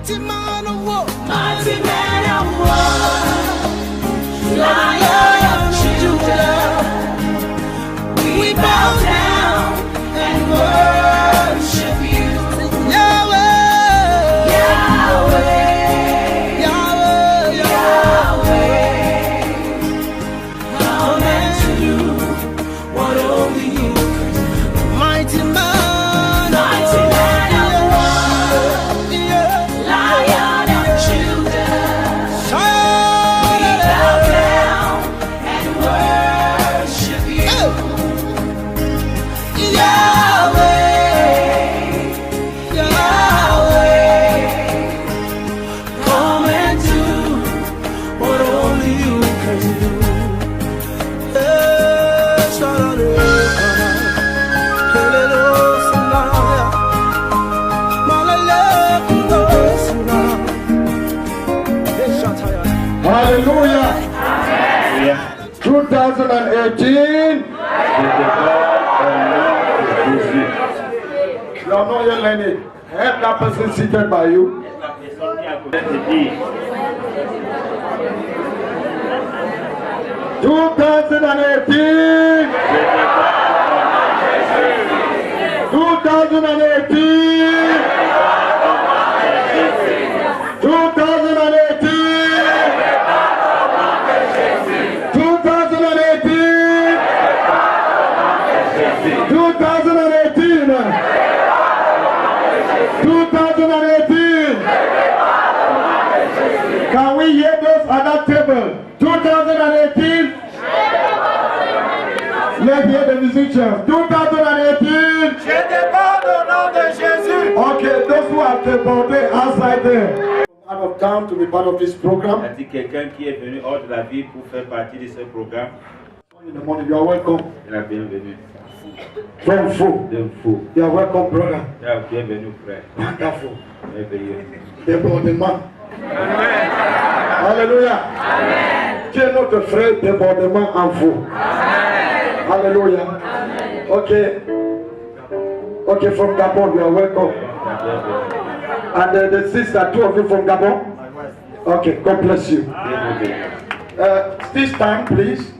Mighty man of war. Mighty man of war. Lion of Judah. We bow down and worship you. Yahweh. Yahweh. Yahweh. Yahweh. Come and do what only you can do. Mighty man. Mighty man of war. Lion of Judah. We bow down and worship you. Yahweh, Yahweh, come and do what only you can do. Hallelujah. 2018. You are not yet learning. Help that person seated by you. 2018. 2018. 2018. 2018. Can we hear those at that table? 2018. Let's hear the musicians. 2018. Okay, those who are débordés outside there. Out of town to be part of this program. Quelqu'un qui est venu hors de la ville pour faire partie de ce programme. In the morning, you are welcome. La bienvenue. From Fou. De Fou. You are welcome, brother. La bienvenue, frère. Wonderful. Merveilleux. Débordement. Amen. Alléluia. Amen. Tu es notre frère débordement en vous. Amen. Alléluia. Amen. Okay. Okay, from Gabon, you are welcome. And the sister, two of you from Gabon. Okay, God bless you. This time, please.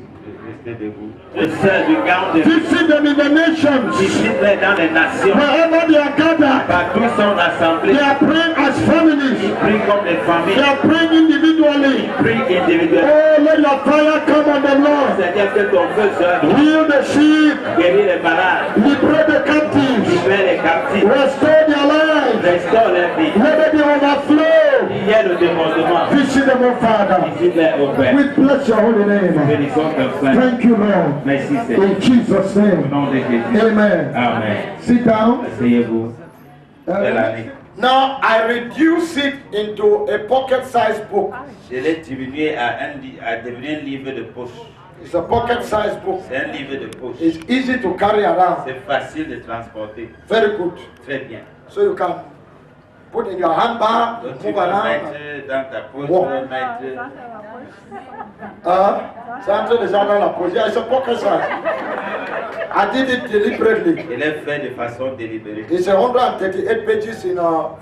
Visit them in the nations. Visite-les dans les nations. Wherever they are gathered, Partout sont assemblés. they are praying as families. Ils prient comme des They familles. are praying individually. Ils prient individuellement. Oh, let your fire come on the Lord. Seigneur, que ton feu soit Heal the sick. guérir les malades. Liberate the captives. Libère les captifs. Restore their lives. Restaure les vies. Let there be overflow. Il y a le débordement. Visit them, oh Father. Visite-les au Père. We bless your holy name. Bénissons ton Saint. Thank you, Lord. Merci Seigneur. In Jesus' Au name. nom de Jésus. Amen. Amen. Sit down. Asseyez-vous. Belle année. Now I reduce it into a pocket-sized book. Je l'ai diminué à devenir un livre de poche. It's a pocket-sized book. C'est un livre de poche. It's easy to carry around. C'est facile de transporter. Very good. Très bien. So you can put in your handbag, Donc tu move peux around. mettre dans ta poche, Wow. tu peux mettre... C'est en train de genre dans la poche. Yeah, it's a pocket-size. I did it deliberately. Je l'ai fait de façon délibérée. It's 138 pages in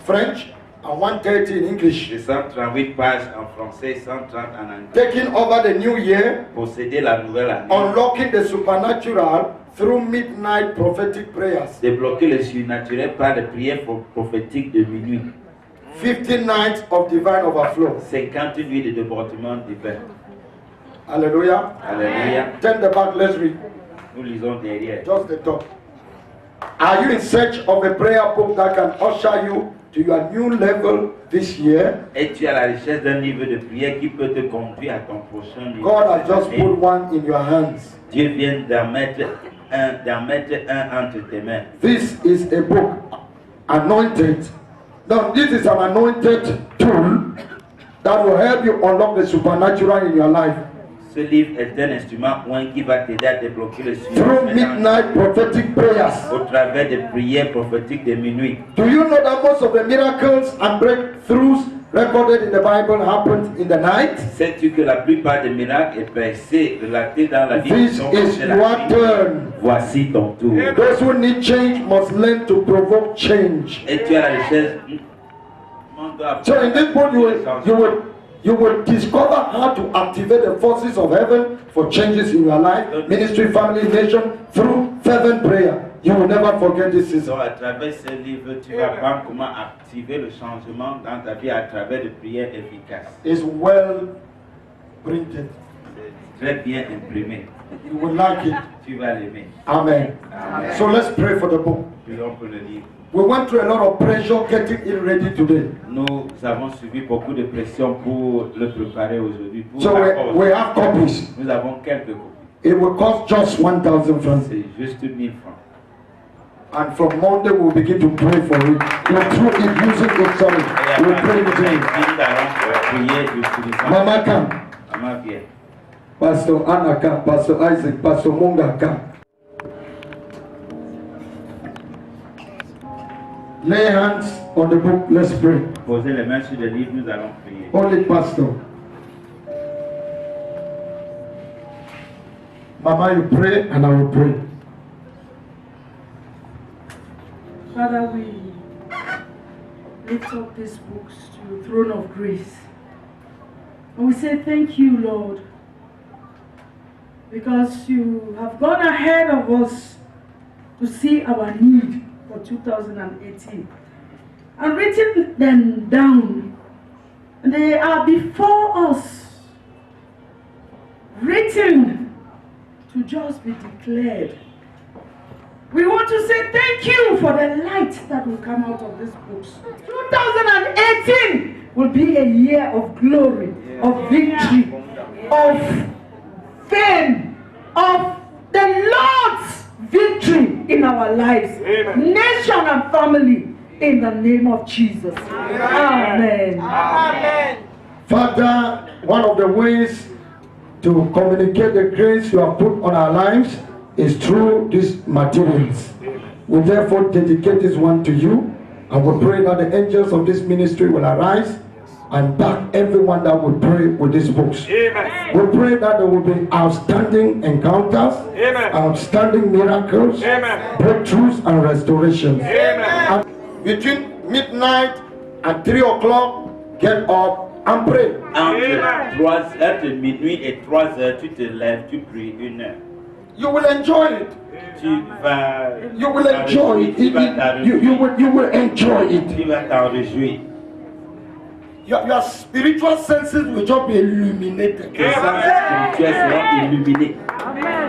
French and 130 in English. J'ai 138 pages en français, 130 en anglais. Taking over the new year, Posséder la nouvelle année. unlocking the supernatural through midnight prophetic prayers. Débloquer le surnaturel par les prières prophétiques de minuit. 15 nights of divine overflow. 50 nuits de débordement divin. Hallelujah. Alléluia. Turn the back, let's read. Nous lisons derrière. Just the top. Are you in search of a prayer book that can usher you to your new level this year? Es-tu à la recherche d'un livre de prière qui peut te conduire à ton prochain niveau? God has just put one in your hands. Dieu vient d'en mettre un entre tes mains. This is a book anointed. Now, this is an anointed tool that will help you unlock the supernatural in your life. Ce livre est un instrument qui va t'aider à débloquer le Through surnaturel midnight prophetic prayers. au travers des prières prophétiques de minuit. Do you know that most of the miracles and breakthroughs recorded in the Bible happened in the night? Sais-tu que la plupart des miracles et percées relatés dans la Bible This sont is de la your nuit? turn. Voici ton tour. Those who need change must learn to provoke change. Es-tu à la recherche So in this book, you will discover how to activate the forces of heaven for changes in your life, ministry, family, nation, through fervent prayer. You will never forget this season. Donc à travers ce livre, tu vas apprendre comment activer le changement dans ta vie à travers des prières efficaces. It's well printed. C'est très bien imprimé. You will like it. Tu vas l'aimer. Amen. Amen. So let's pray for the book. Prions pour le livre. We went through a lot of pressure getting it ready today. Nous avons subi beaucoup de pression pour le préparer aujourd'hui. Pour So we have copies. Nous avons quelques copies. It will cost just 1,000 francs. C'est juste 1000 francs. And from Monday we'll begin to pray for it. We'll through it using it, sorry. We'll pray with it. Mama come. Maman vient. Pastor Anna come. Pastor Isaac. Pastor Munga come. Lay hands on the book. Let's pray. Posez les mains sur le livre, nous allons prier. Holy Pastor. Mama, you pray and I will pray. Father, we lift up these books to your throne of grace. And we say thank you, Lord, because you have gone ahead of us to see our need for 2018 and written them down. And they are before us, written to just be declared. We want to say thank you for the light that will come out of these books. 2018 will be a year of glory, of victory, of fame, of the Lord's victory in our lives, nation and family, in the name of Jesus. Amen. Amen. Father, one of the ways to communicate the grace you have put on our lives is through these materials. We therefore dedicate this one to you, and we pray that the angels of this ministry will arise and back everyone that will pray with these books. Amen. We pray that there will be outstanding encounters, Amen. outstanding miracles, Amen. breakthroughs and restorations. Amen. And between midnight and 3 o'clock, get up and pray. Entre minuit et 3 heures, tu te lèves, tu pries 1 heure. You will enjoy it. Tu vas You will enjoy it. You will enjoy it. Tu vas t'en réjouir. Your spiritual senses will just be illuminated. Tes sens spirituels seront illuminés.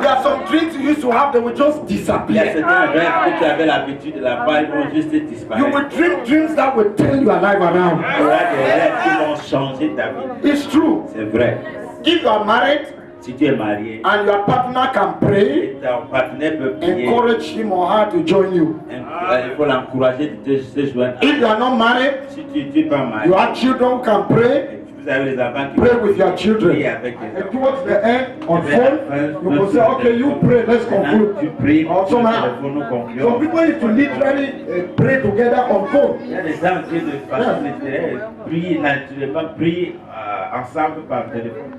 There are some dreams you used to have that will just Il y a disappear. certains rêves que tu avais l'habitude de la voir, ils vont juste You disparaître. will dream dreams that will turn your life around. Il y aura des rêves qui vont changer ta vie. It's true. C'est vrai. If you are married Si tu es marié and your partner can pray, et ton partenaire peut prier, encourage him or her to join you. il faut l'encourager de te joindre. If you are not married, Si tu n'es pas marié, you have children who can pray. vous avez les enfants qui Pray with your prient children. avec les And enfants. towards the end, on phone, you will say, okay, you pray, let's Tu conclude. pries Or sur le somehow. téléphone, nous Some concluons. people need to literally pray together on phone. Il y a des gens qui de façon littéraire prient naturellement, prient ensemble par téléphone.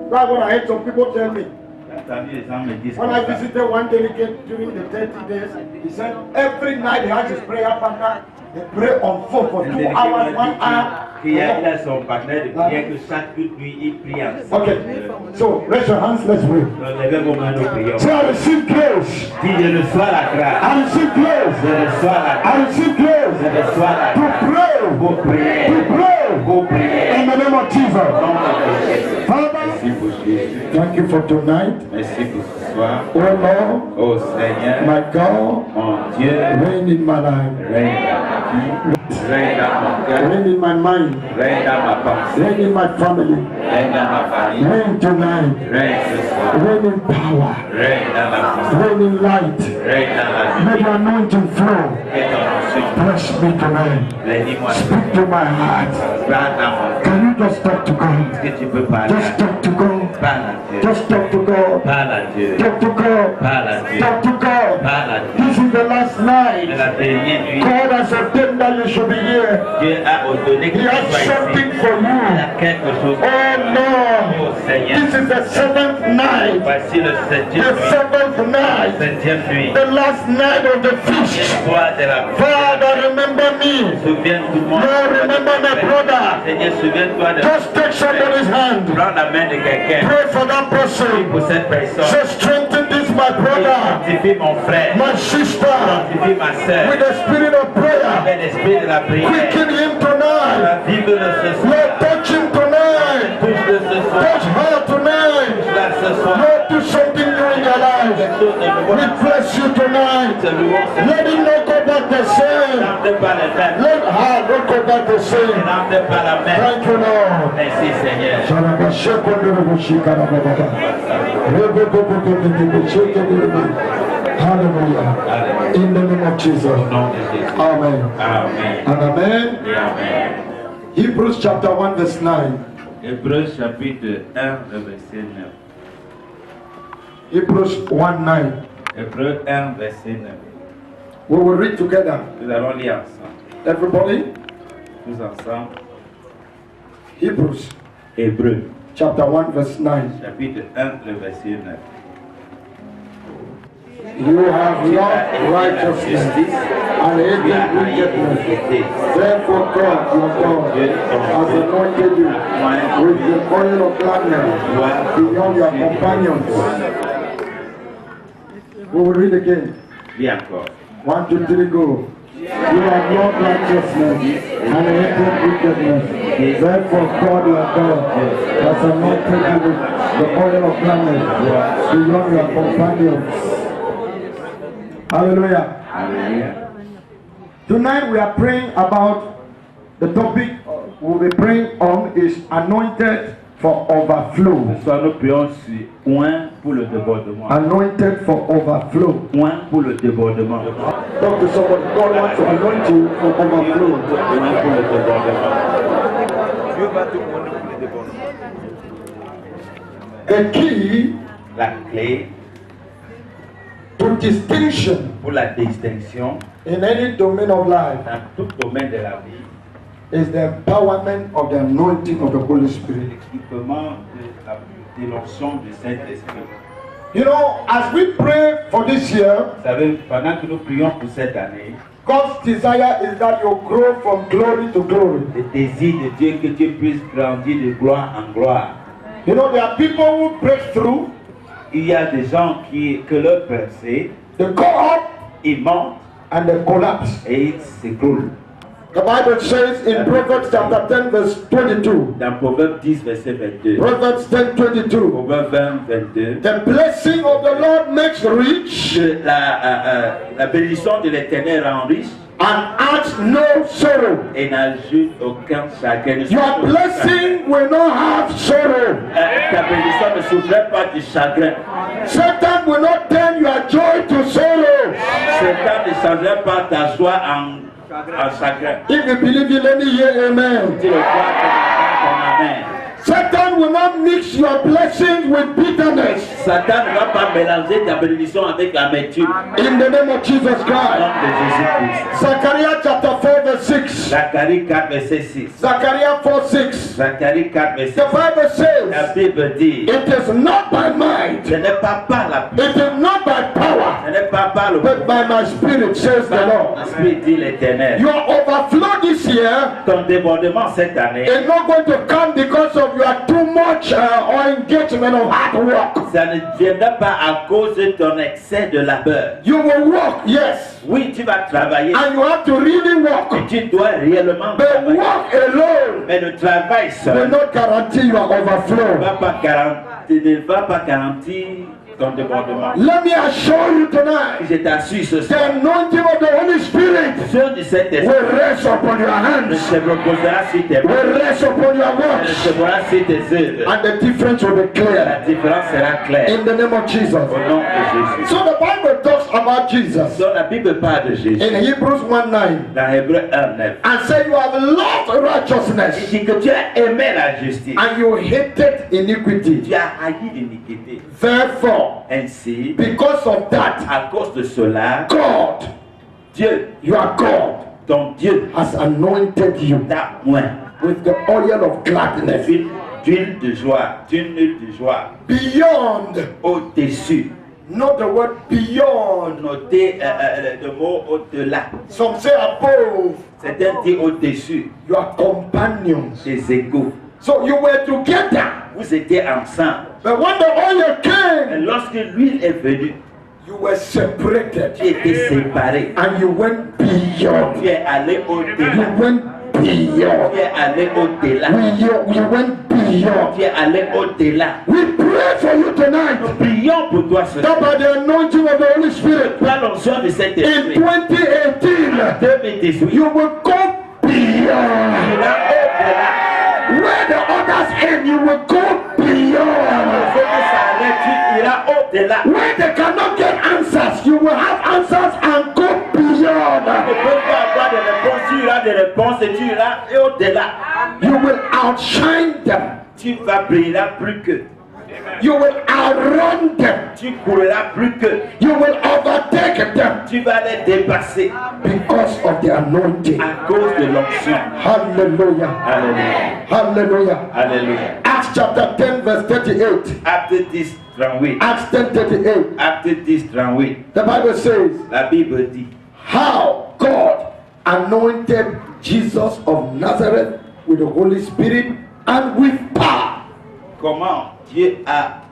That's what I heard some people tell me. J'ai entendu les gens me dire When I comme ça. visited one delegate during the 30 days, he said every night he has his prayer partner. They pray on phone for 2 hours, 1 hour. Il a son partenaire de prière que chaque nuit il prie ensemble. Okay, so raise your hands, let's pray. Donc levez vos mains, nous prions. Say, I receive grace. Dis, je reçois la grâce. I receive grace. Je reçois la I grâce. receive Je grace reçois la to grâce. pray. Pour prier. To pray. Pour prier. In the name of Jesus. Father, Merci pour Jésus. thank you for tonight. Merci pour ce soir. Oh Lord, Oh Seigneur, my God, mon Dieu, reign in my life. règne dans ma vie, règne dans mon cœur, Reign in my mind. règne dans ma pensée, Reign in my family. règne dans ma famille, Reign tonight. règne ce soir, Reign in power. règne dans la puissance, Reign in light. règne dans la Let vie. your anointing flow. Et ton ensuite, Bless me tonight. bénis-moi. Speak to my heart. Parle à mon Dieu. Can you just talk to God? Est-ce que tu peux parler à Just Dieu? talk to God. Parle à Dieu. Just talk to God. Parle à Dieu. Talk to God. Parle à Dieu. Talk to God. Parle à Dieu. This is the last C'est night. la dernière nuit. God has ordained that you should be here. Dieu a ordonné que He tu has sois something ici. for Il you. a quelque chose. Oh Lord, Oh Seigneur. this is the seventh night. Voici le septième The nuit. seventh night. Septième nuit. The last night of the feast. Soir de la Father, remember me. Souviens-toi. Lord, remember my brother. Seigneur, souviens-toi de Just take somebody's hand. prends la main de quelqu'un. Pray for that person. Pour cette personne. Say, strengthen this, my brother, Sanctifie mon frère. my sister, Sanctifie ma soeur. with the spirit of prayer. Avec l'esprit de la prière. Quicken him tonight. Vive-le ce soir. Lord, touch him tonight. Touche-le ce soir. Touch her tonight. Touche-la ce soir. Lord, do something new in your life. Quelque chose de nouveau. We bless you tonight. Te louons, Seigneur. Let him not go back the same. N'entends pas les mêmes. Let her not go back the same. N'entends pas la même. Thank you, Lord. Merci, Seigneur. Hallelujah. In the name of Jesus. Au nom de Jésus. Amen. Amen. And amen. Et amen. Hebrews chapter 1 verse 9. Hébreux chapitre 1, le verset 9. Hebrews 1 9. Hébreux 1, verset 9. We will read together. Nous allons lire ensemble. Everybody. Tous ensemble. Hebrews Hébreux chapter 1 verse 9. chapitre 1, le verset 9. You have loved righteousness and hated wickedness. Therefore God, your God, has anointed you with the oil of gladness beyond your companions. We will read again. Lis encore. 1, 2, 3, go. You have loved righteousness and hated wickedness. Therefore God, your God, has anointed you with the oil of gladness beyond your companions. Hallelujah. Alléluia. Tonight we are praying about the topic we'll be praying on is anointed for overflow. Ce soir, nous prions sur oint pour le débordement. Anointed for overflow. Oint pour le débordement. Talk to somebody. God wants to anoint you for overflow. Oint pour le débordement. The key La clé to distinction pour la distinction in any domain of life dans tout domaine de la vie, is the empowerment of the anointing of the Holy Spirit. l'équipement de l'onction du Saint-Esprit. You know, as we pray for this year, Vous savez, pendant que nous prions pour cette année, God's desire is that you grow from glory to glory. le désir de Dieu que Dieu puisse grandir de gloire en gloire. You know, there are people who break through, Il y a des gens que leur percée, they go up, ils montent and they collapse. et ils s'écroulent. The Bible says in Proverbs chapter 10 verse 22. Dans Proverbe 10, verset 22. Proverbs 10 22. Proverbe 20, 22. The blessing of the Lord makes rich Que la bénédiction de l'Éternel rend riche and adds no sorrow. et n'ajoute aucun chagrin. Your blessing will not have sorrow. Ta bénédiction ne souffrait pas du chagrin. Satan will not turn your joy to sorrow. Satan ne changerait pas ta joie en chagrin. If you believe it, let me hear amen. Tu le crois ton amen. Satan will not mix your blessings with bitterness. Satan ne va pas mélanger ta bénédiction avec l'amertume. In the name of Jesus Au nom Christ. de Jésus-Christ. Zechariah chapter 4 verse 6. Zacharie 4, verset 6. Zechariah 4 6. Zacharie 4, verset 6. The Bible La says, Bible dit, it is not by might, ce n'est pas par la it puissance, is not by power, ce n'est pas par le but by my spirit, says the Lord. L'Esprit dit l'Éternel. Your overflow this year Ton débordement cette année, is not going to come because of your too much or engagement of hard work. ça ne viendra pas à cause de ton excès de labeur. You will work, yes, Oui, tu vas travailler, and you have to really work. mais tu dois réellement But travailler. work alone Mais le travail will seul not guarantee your overflow. ne va pas garantir ton débordement. Let me assure you tonight, Je t'assure ce the soir, anointing of the Holy Spirit Dieu du Saint-Esprit will rest upon your hands, se reposera sur tes mains, will rest upon your works, se reposera sur tes œuvres. and the difference will be La clear différence sera claire in the name of Jesus. au nom de Jésus. So the Bible talks about Jesus Donc la Bible parle de Jésus in Hebrews 1:9 dans Hébreux 1:9. and say you have loved Il righteousness dit que tu as aimé la justice, and you hated iniquity. tu as haï l'iniquité. Therefore, Ainsi, because of that, à cause de cela, God, Dieu, your God, ton Dieu, has anointed you t'a oint with the oil of gladness d'huile de joie, d'une huile de joie, beyond, au-dessus. not the word beyond. Notez le mot au-delà. Some say above Certains disent au-dessus your companions. des égaux. So you were together, Vous étiez ensemble. but when the oil Et came, lorsque l'huile est venue, you were separated tu étais séparé. and you went beyond. Tu es allé You au-delà. went beyond. Tu es allé au-delà. You went beyond. Tu es allé au-delà. We pray for you tonight Nous prions pour toi ce that soir. by the anointing of the Holy Spirit Par l'onction de in Saint-Esprit, 2018, 2018, you will go tu beyond. iras au-delà. Where the others end, you will go beyond. Faut que ça arrête, tu iras au-delà. Where they cannot get answers, you will have answers and go beyond. Tu ne peux pas avoir des réponses, tu iras des réponses et tu iras au-delà. You will outshine them. Tu vas briller plus que. You will outrun them. Tu courras plus que. You will overtake them Tu vas les dépasser because of the anointing. à cause de l'onction. Hallelujah. Alléluia. Hallelujah. Alléluia. Acts chapter 10 verse 38. Acte 10, 38. Acts 10:38. Acte 10, 38. The Bible says La Bible dit how God anointed Jesus of Nazareth with the Holy Spirit and with power. comment Dieu a.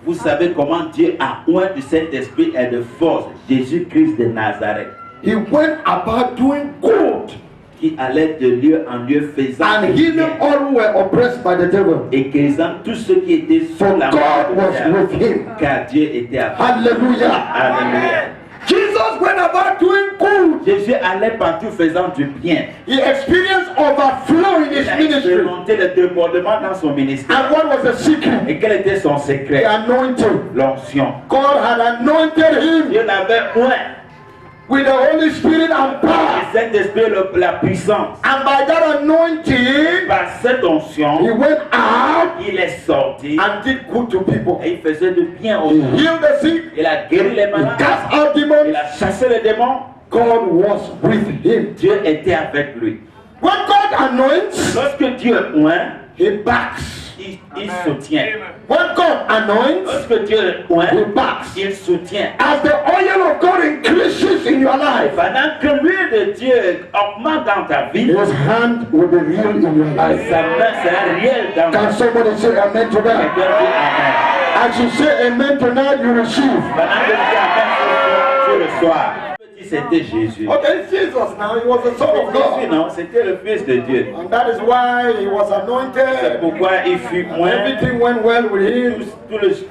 Vous savez comment Dieu a oint du Saint-Esprit et de force Jésus-Christ de Nazareth, He went about doing good qui allait de lieu en lieu faisant and le healing bien all who were oppressed by the devil. et guérissant tous ceux qui étaient For sous la God main was du diable, with him. car Dieu était avec lui. Hallelujah. Alléluia. Jesus went about doing good. Jésus allait partout faisant du bien. He experienced overflow in his Il a ministry. expérimenté le débordement dans son ministère. And what was the secret? Et quel était son The secret? anointing. L'onction. God had anointed him Dieu l'avait oint. with the Holy Spirit and Le power. Saint-Esprit, la puissance. And by that anointing, Par cette he onction, went out il est sorti and did good to people. et il faisait du bien aux He gens. healed the sick. Il a guéri les He malades. cast out Il demons. a chassé les démons. God was with him. Dieu était avec lui. When God anoints, Lorsque Dieu oint, he backs. il soutient. When God anoints, Lorsque Dieu he oint, backs. il soutient. As the oil of God increases in your life, Pendant que l'huile de Dieu augmente dans ta vie, his hand will be real in your life. sa main sera réelle dans ta Can vie. somebody say amen to that? Quelqu'un dit Amen. As you say amen tonight, you receive. Pendant que tu dis Amen ce soir, tu reçois. C'était Jésus. Okay, Jesus now, he was the Son of Jésus, God. non, c'était le Fils de Dieu. And that is why he was C'est anointed. pourquoi il fut oint. Everything went well with him.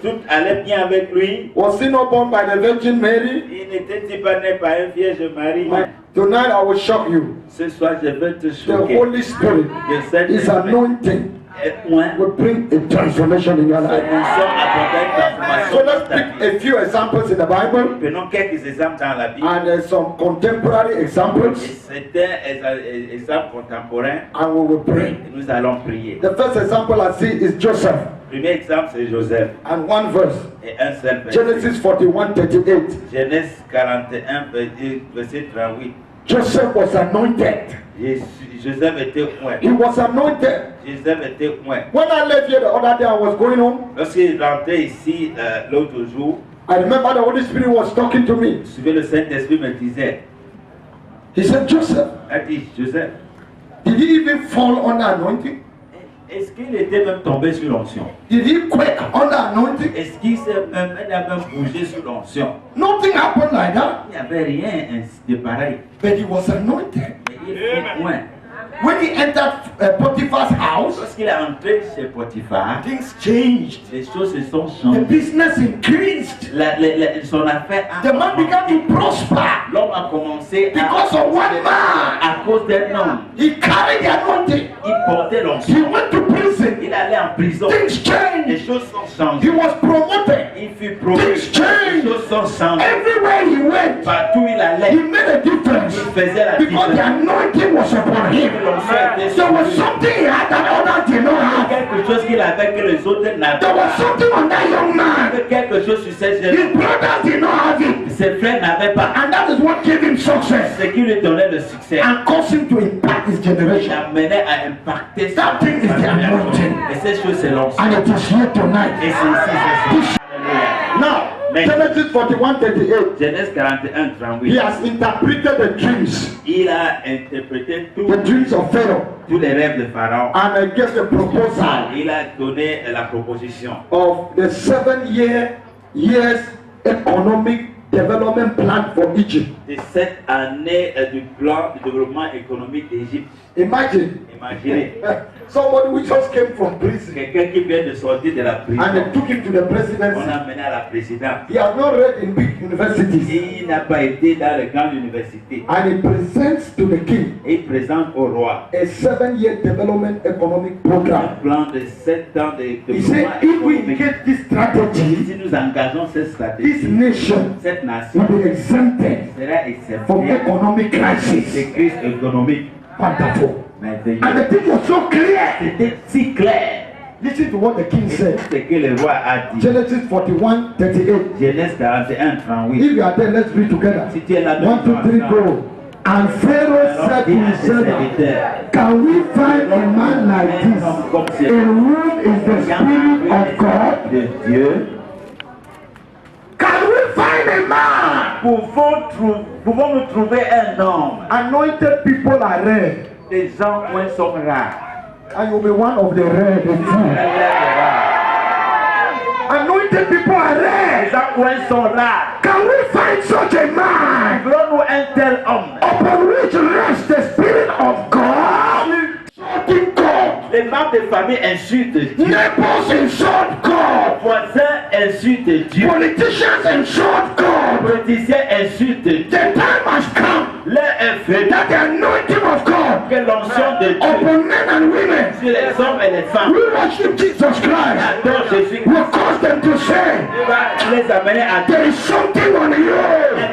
Tout allait bien avec lui. Was he not born by the Virgin Mary? Il n'était pas né par une Vierge Marie. Tonight I will shock you. Ce soir, je vais te The choquer. Holy Spirit, Le his Saint-Esprit anointing est oint. will bring a transformation in your Son life. onction apportera une transformation So dans let's ta pick vie. a few examples in the Bible Prenons quelques exemples dans la Bible. and some contemporary Et examples, certains exemples contemporains. and we will pray. Et nous allons prier. The first example I see is Joseph, Premier exemple, c'est Joseph. and one verse, Et un seul verset. Genesis 41:38. Genèse 41, verset 38. Joseph was anointed. Joseph était oint. He was anointed. Joseph était oint. When I left here the other day, I was going home. Lorsqu'il rentrait ici l'autre jour, I remember the Holy Spirit was talking to me. je souviens le Saint-Esprit me disait, He said, Joseph, a dit, Joseph, did he even fall under anointing? est-ce qu'il était même tombé sur l'onction? Did he quake under anointing? Est-ce qu'il a même bougé sur l'onction? Nothing happened like that. Il n'y avait rien de pareil. But he was anointed. Mais il fut oint. when he entered Potiphar's house, Lorsqu'il est entré chez Potiphar, things changed. les choses se sont The changées. business increased. Son affaire a The man began to prosper L'homme a commencé because of one man. à cause d'un homme. He carried the anointing. Il portait l'onction. He went to prison. Il allait en prison. Things Les changed. choses sont He changées. was promoted. Il fut promu. Things changed. Les choses sont changées. Everywhere he went, Partout il he allait, made a difference il faisait la because the différence. anointing was upon him. L'onction était There sur was lui. something he had that others did not have. Quelque chose qu'il avait que les autres n'avaient There was pas. something on that young man. Quelque chose sur ces His jeunes. brothers did not have it. Ses frères n'avaient pas. And that is what gave him success Ce qui lui donnait le succès. and caused him to impact his Il generation. amenait à impacter sa That thing is the anointing. Et ces choses, c'est l'onction. And it is here tonight. Et c'est ici, c'est ça. Alléluia. Now, Mais- Genesis 41:38. Genèse 41, He 38. has interpreted the dreams, Il a interprété the dreams of Pharaoh, tous les rêves de Pharaon. and gave the proposal Il a donné la proposition of the 7 years economic development plan for Egypt. de cette année du plan de développement économique d'Égypte. Imagine Imaginez, somebody who just came from prison quelqu'un qui vient de sortir de la prison. and they took him to the On presidency. l'a amené à la présidence. He has not read in big universities, Il n'a pas été dans les grandes universités. and he presents to the king Et il présente au roi a 7-year development economic un program. plan de 7 ans de He said, développement if we économique. get this strategy, Si nous engageons cette this stratégie, nation cette nation will be exempted sera from exceptée economic crisis. des crises économiques. Wonderful. Merveilleux. And the thing was so clear. C'était si clair. Listen to what the king Et said. tout ce que le roi a dit. Genesis 41:38. Genèse 41, 38. If you are there, let's read together. Si tu es là, 1, 2, 3, go. And Pharaoh said to his servant, can we find a man like this, in whom is the Spirit of God? de Dieu. Can we find a man? Pouvons-nous trouver un homme? Anointed people are rare, Les gens moins sont rares. and you'll be one of the rare, the few. Anointed people are Les rare. gens moins sont rares. Can we find such a man Voulons-nous un tel homme? upon which rests the Spirit of God? Insulting God. Les membres de famille insultent Dieu. Neighbors insult God. Voisins insultent Dieu. Politicians insult God. Politiciens insultent Dieu. The time has come L'heure est venue that the anointing of God que l'onction de Dieu upon men and women sur les hommes et les femmes who worship Jesus Christ adore Jésus will cause them to say, va les amener à there is something on you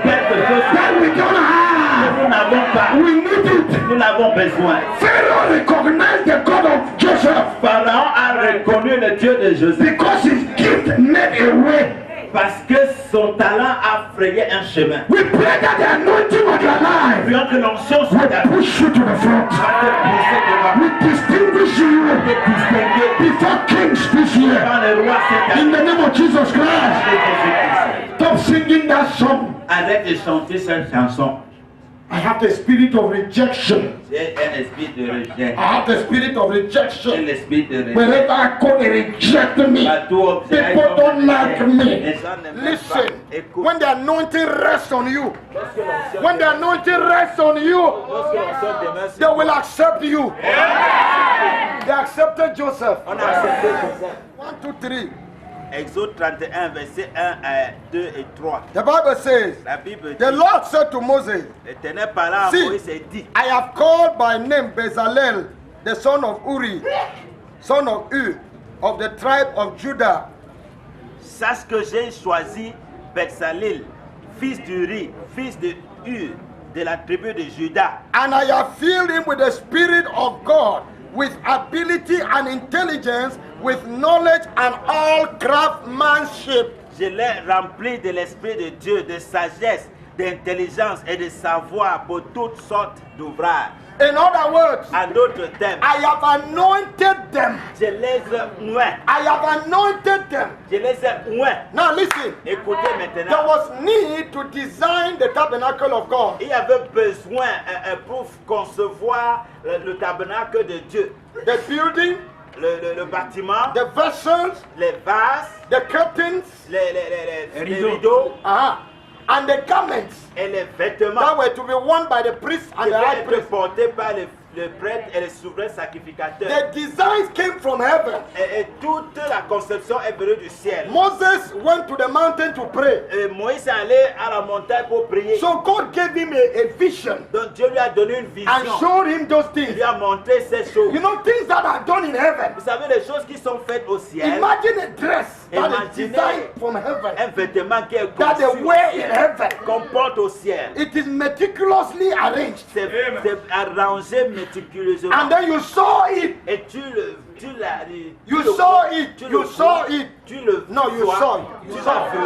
quelque chose that we don't que have. nous n'avons pas. We need it. Nous l'avons besoin. Pharaoh recognized the God of Joseph Pharaon a reconnu le Dieu de Joseph because his gift made a way. parce que son talent a frayé un chemin. We pray that the anointing of your life Prions que l'onction soit will ta vie push you to the front. va te pousser devant, We distinguish you te distinguer before kings this year. devant le roi cette In année the name of Jesus de Christ. Jésus-Christ. Stop singing that song. Arrête de chanter cette chanson. I have the spirit of rejection. J'ai un esprit de rejet. I have the spirit of J'ai rejection. l'esprit de rejet. Wherever I go, they reject me. Partout où j'aille, People don't like me. les gens ne m'aiment pas. Listen, Écoute, when the anointing rests on you, lorsque l'onction when the anointing rests on you, lorsque l'onction demeure sur they will accept you. They accepted Joseph. on a accepté Joseph. 1, 2, 3. Exode 31, verset 1 à 2 et 3. The Bible says, La Bible the dit, Lord said to Moses, l'Éternel parla à See. Moïse et dit, I have called by name Bezalel, the son of Uri, son of Ur, of the tribe of Judah. sache que j'ai choisi Bezalel, fils d'Uri, fils de Ur, de la tribu de Juda. And I have filled him with the Spirit of God, with ability and intelligence, with knowledge and all craftsmanship. Je l'ai rempli de l'Esprit de Dieu, de sagesse, d'intelligence et de savoir pour toutes sortes d'ouvrages. In other words, En d'autres termes, I have anointed them. je les ai oints. I have anointed them. Je les ai oints. Now listen, Écoutez there maintenant. was need to design the tabernacle of God. Il y avait besoin pour concevoir le tabernacle de Dieu. The building, Le bâtiment, the vessels, les vases, the curtains, les rideaux and the garments et les that vêtements were to be worn by the priests and qui the high devaient être priest. portés par les le prêtre et le souverain sacrificateur. The designs came from heaven. Et toute la conception est venue du ciel. Moses went to the mountain to pray. Et Moïse est allé à la montagne pour prier. So God gave him a vision Donc Dieu lui a donné une vision. and showed him those Il things. lui a montré ces choses. You know, things that are done in heaven. Vous savez les choses qui sont faites au ciel. Imagine a dress that is Imaginez designed from heaven, un vêtement qui est that conçu they au wear in ciel, heaven. qu'on porte au ciel. It is meticulously arranged. C'est arrangé méticuleusement. And then you saw it. Et tu l'as. You saw it. You saw it. Tu le No, you vois, saw it. Tu l'as vu.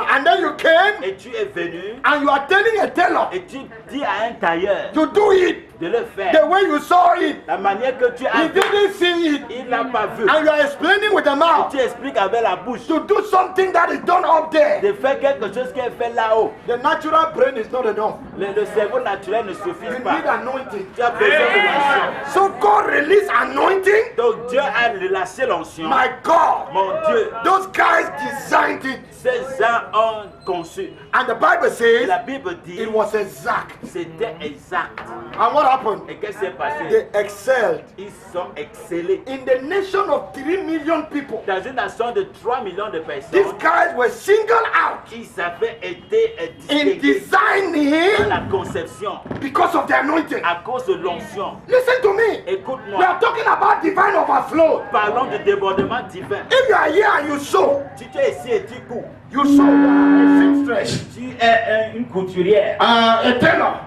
And then you came Et tu es venu. and you are telling a tailor Et tu dis à un tailleur to do it de le the faire. way you saw it. La manière que tu as He vu, didn't see it. il l'a pas vu. And you are explaining with the mouth Tu expliques avec la bouche to do something that is done up there. de faire quelque chose qui est fait là-haut. The natural brain is not enough. Le cerveau naturel ne You suffit need pas. anointing. Tu as besoin de l'onction. So God released anointing. Donc Dieu a relâché l'onction. My God, Mon Dieu, those guys designed it. ces gens ont conçu. And the Bible Et says la Bible dit it was exact. c'était exact. And what happened? Et qu'est-ce qui s'est passé? They excelled. Ils sont excellés. In the nation of 3 million people, Dans une nation de 3 millions de these personnes, guys were singled out ils avaient été in distingués dans designing la conception because of the anointing. à cause de l'onction. Listen to me. We Écoute-moi, are talking about divine overflow. parlons du débordement divin. If you are here and you sow, Si tu es ici et tu cours, you sow a seamstress, tu es une couturière, a tailor,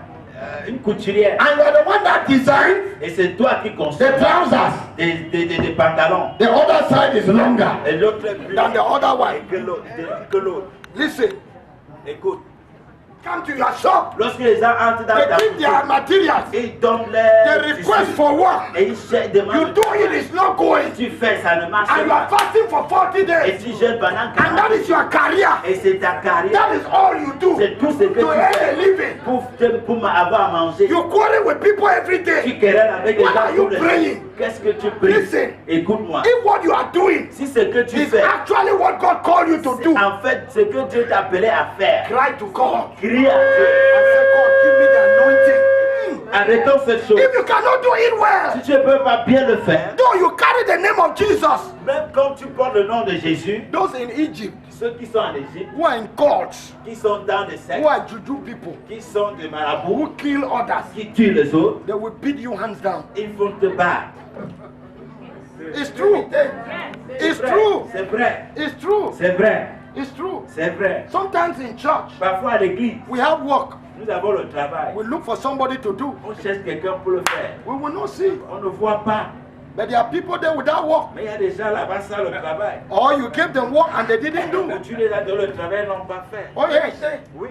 une couturière, and you are the one that designed et c'est toi qui the construis trousers. des pantalons. The other side is longer Et l'autre est plus than the other one. que l'autre. Listen, Écoute, come to your shop. lorsque les gens entrent dans They ta give their boutique, materials. ils donnent They les request tissus. for work. Et ils demandent You do it, it's not going. tu fais, ça ne marche And you are pas. fasting for 40 Et days. tu jeûnes pendant And 40 that is your career. et c'est ta carrière. That is all you do C'est tout ce que to tu earn a fais living. pour avoir à manger. You quarrel with people every day. Tu querelles avec les What are you gens tous les praying? jours. Qu'est-ce que tu pries? Listen. Écoute-moi. If what you are doing Si ce que tu is fais, actually what God called you to do, en fait, ce que Dieu t'a appelé à faire, cry to God. crie à And Dieu. say, God, give me the anointing. Arrêtons cette chose. If you cannot do it well, Si tu ne peux pas bien le faire, though you carry the name of Jesus, même quand tu portes le nom de Jésus, those in Egypt ceux qui sont en Égypte, who are in cults, qui sont dans des sectes, who are juju people, qui sont des marabouts, who kill others, qui tuent les autres, they will beat you hands down. ils vont te battre. It's true. It's vrai, true. C'est vrai. It's true. C'est vrai. It's true. C'est vrai. Sometimes in church, Parfois à l'église, we have work. nous avons le travail. We look for somebody to do. On cherche quelqu'un pour le faire. We will not see. On ne voit pas. But there are people there without work. Mais il y a des gens là-bas sans le travail. Or you gave them work and they didn't do. Que tu les as donné le travail, ils n'ont pas fait. Oh yes. Oui.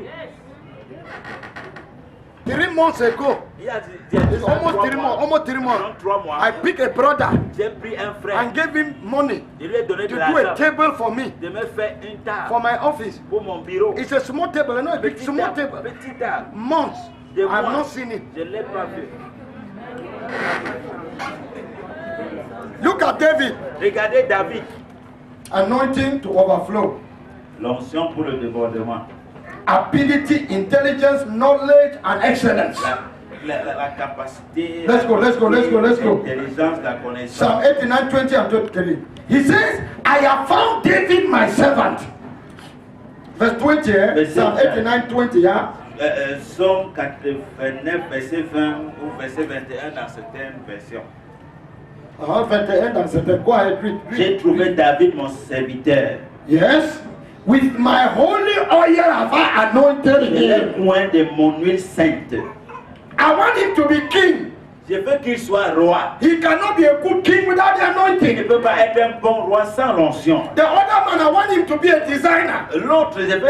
3 months ago, Il y a des it's almost 3 months. Almost 3 Pendant months. 3 mois, I picked a brother j'ai pris un frère. and gave him money Je lui ai donné to de do a l'argent table for me de me faire une for table my office. pour mon bureau. It's a small table. No, a big Petite small table. table. Petite table. Months. Des I've mois. not seen it. Je ne l'ai pas vu. Look at David. Regardez David. Anointing to overflow. L'onction pour le débordement. Ability, intelligence, knowledge, and excellence. La capacité. Let's go, let's go, let's go, let's go. L'intelligence, la connaissance. Psalm 89, 20 and 23. He says, I have found David my servant. Verse 20, eh? Verse Psalm 20. 89, 20, yeah? Psaume 89, verset 20 ou verset 21 dans certaines versions. 21 dans cette Go ahead, read. J'ai trouvé David mon serviteur. Yes. With my holy oil have I anointed Je l'ai him. oint de mon huile sainte. I want him to be king. Je veux qu'il soit roi. He cannot be a good king without the Il ne anointing. peut pas être un bon roi sans l'onction. The other man, I want him to be a designer. L'autre, je veux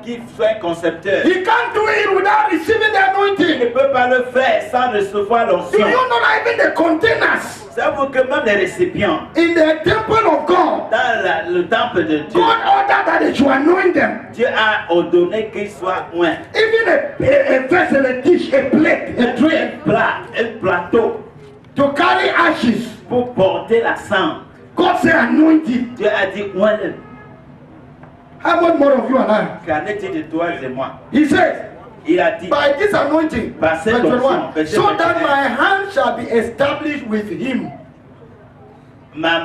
qu'il soit un concepteur. He can't do it without receiving the Il ne anointing. peut pas le faire sans recevoir Do l'onction. you know that even the containers Savez-vous que même les récipients in the temple of God, dans le temple de Dieu, God ordered that they should anoint them. Dieu a ordonné qu'ils soient oints. Even a vessel, a dish, a plate, a tray, Un plateau to carry ashes. pour porter la cendre. God said anoint it. Dieu a dit oint-le. How much more of you and I? Qu'en est-il de toi et de moi? He says, Il a dit, by this anointing, Par cette verse 21, onction, verset so that 21. my hand shall be established with him. ma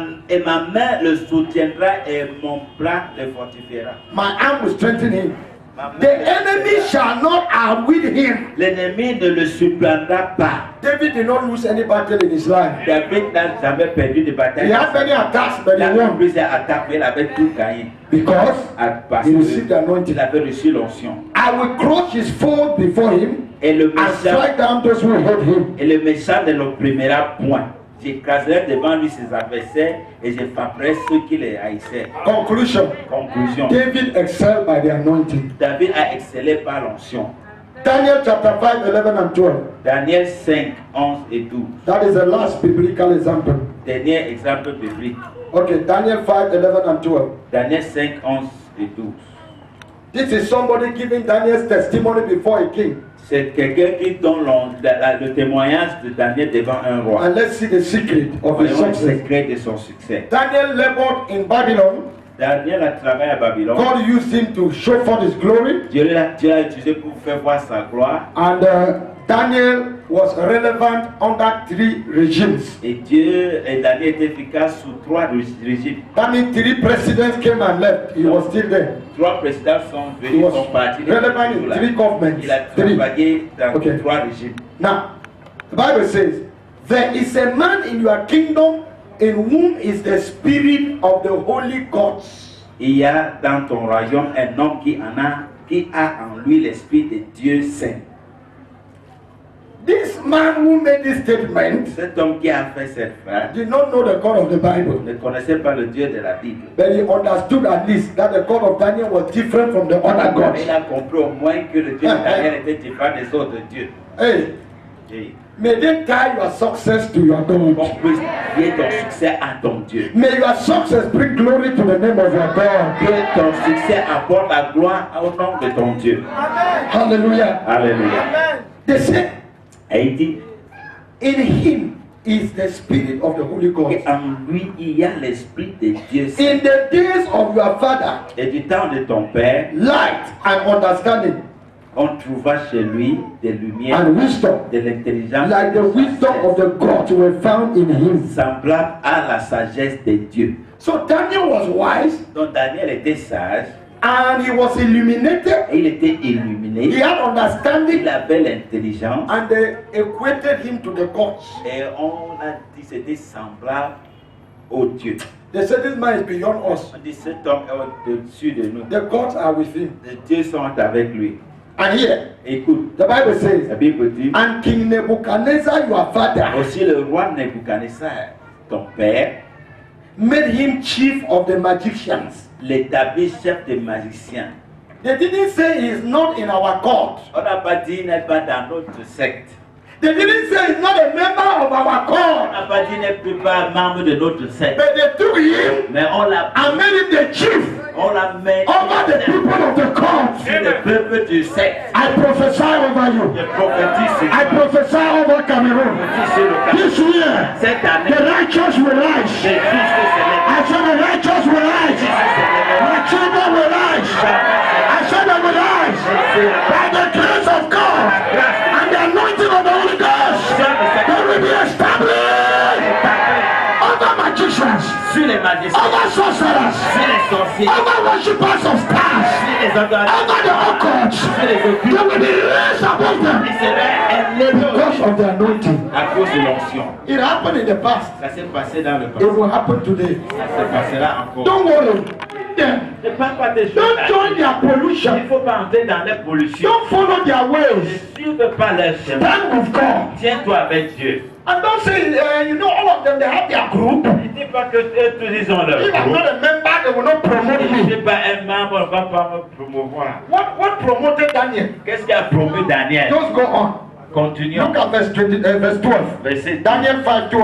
main le soutiendra et mon bras le fortifiera. My arm will strengthen him. Ma main The le- enemy shall not outwit him. L'ennemi ne le surprendra pas. David did not lose any battle in his life. David n'a jamais perdu de bataille. He had many attacks, but Il he a eu won plusieurs attaques, mais il avait tout gagné. because Parce he received the qu'il anointing. avait reçu l'onction. I will crush his foe before him Et le and méchant, strike down those who hate him. et le méchant ne l'opprimera point. J'écraserai devant lui ses adversaires et je frapperai ceux qui les haïssaient. Conclusion. Conclusion. David excelled by the anointing. David a excellé par l'onction. Daniel chapter 5, 11 and 12. Daniel 5, 11 et 12. That is the last biblical example. Dernier exemple biblique. Okay, Daniel 5, 11 and 12. Daniel 5, 11 et 12. This is somebody giving Daniel's testimony before a king. C'est quelqu'un qui donne le témoignage de Daniel devant un roi. And let's see the secret of his Voyons le success. secret de son succès. Daniel labored in Babylon. Daniel a travaillé à Babylone. God used him to show forth his glory. Dieu l'a utilisé pour faire voir sa gloire. And Daniel was relevant under 3 regimes. Et Daniel était efficace sous 3 régimes. That means 3 presidents came and left. He was still there. 3 présidents sont He venus, was sont partis. relevant in 3 governments. Il a 3. travaillé dans Okay. 3 régimes. Now, the Bible says, there is a man in your kingdom in whom is the spirit of the holy gods. Il y a dans ton royaume un homme qui a en lui l'esprit de Dieu saint. This man who made this statement Cet homme qui a fait cette phrase did not know the God of the Bible, ne connaissait pas le Dieu de la Bible. but he understood at least that the God of Daniel was different from the other Mais gods. il a compris au moins que le Dieu de Daniel était différent des autres dieux. Hey, Et may they tie your success to your qu'on God. puisse lier ton succès à ton Dieu. May your success bring glory to the name of your God. Que ton succès apporte la gloire au nom de ton Dieu. Hallelujah. Alléluia. They say, Et il dit, in him is the spirit of the Holy Ghost. en lui il y a l'esprit de Dieu saint. In the days of your father, Et du temps de ton père, light and understanding on trouva chez lui des lumières, and wisdom, de l'intelligence, like the wisdom of the gods, were found in him. semblable à la sagesse de Dieu. So Daniel was wise Donc Daniel était sage and he was illuminated. et il était He illuminé, had understanding il avait l'intelligence and they equated him to the gods. et on a dit c'était semblable au Dieu. They said this man is beyond us. On dit cet homme est au-dessus de nous. The gods are with him. Les dieux sont avec lui. And here, Écoute, the Bible la says, Bible dit, and King Nebuchadnezzar, your father, aussi le roi Nebuchadnezzar, ton père, made him chief of the magicians. l'établit chef des magiciens. They didn't say he is not in our court. On n'a pas dit il n'est pas dans notre secte. They didn't say he's not a member of our On court. n'a pas dit il n'est pas membre de notre secte. But they took him Mais on l'a and made him the chief mis over the people of the court. sur le peuple du secte. I prophesy over you. Je prophétise sur I prophesy over Cameroon. le This year, Cette année, the righteous will les rise. justes s'élèvent. I said the righteous will rise. My children will rise. I said they will rise. By the grace of God and the anointing of the Holy Ghost, they will be established over magicians, Sur les magiciens, over sorcerers, sur les sorciers, over worshippers of stars, sur les adorateurs, over the occults. sur les They occultes. will be raised above Il them serait élevé because of the anointing. à cause de l'onction. It happened in the past. Ça s'est passé dans le It passé. will happen today. Ça se passera encore. Don't worry. Them. Ne parle pas des choses. Don't join their Il pollution. ne faut pas entrer dans les pollutions. Don't follow their Ne ways. suive pas leur chemin. Stand with God. Tiens-toi avec Dieu. And don't say, all of them, they have their group. Ne dis pas que eux tous ils ont leur If I'm groupe. not a member, they will not promote Si je ne me. suis pas un membre, on ne va pas me promouvoir. What promoted Daniel? Qu'est-ce qui a promu Daniel? Just go on. Continuons. Look at verse 12. Verset Daniel 5:12.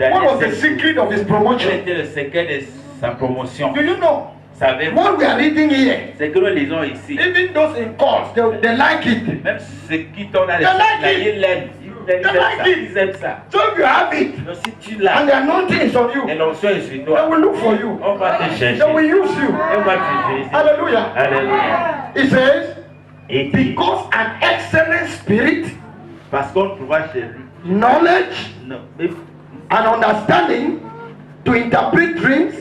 What was the Daniel 5. secret of his Quel promotion? était le secret de sa promotion? Do you know? Savez-vous? What we are reading here, C'est que nous lisons ici. even those in courts, they like it. Même ceux qui t'ont dans les They like it. ils l'aiment. Ils aiment They like ça. it. Ils aiment ça. So if you have it, Donc si tu and l'as, the anointing is on you, et l'onction est sur they toi, will look for you. on va te chercher. They will use you. Et on va t'utiliser. Hallelujah. Alléluia. He says, Et dit, because an excellent spirit, parce qu'on trouvera chez lui knowledge, and understanding to interpret dreams,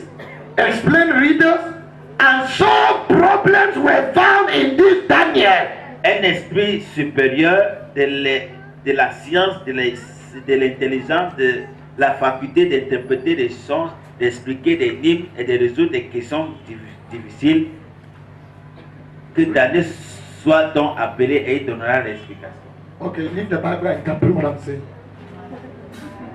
explain readers, and solve problems were found in this Daniel. un esprit supérieur de la science, de l'intelligence, de la faculté d'interpréter des songes, d'expliquer des énigmes et de résoudre des questions difficiles. Que Daniel soit donc appelé et il donnera l'explication. Okay, leave the Bible and interpret what I'm saying.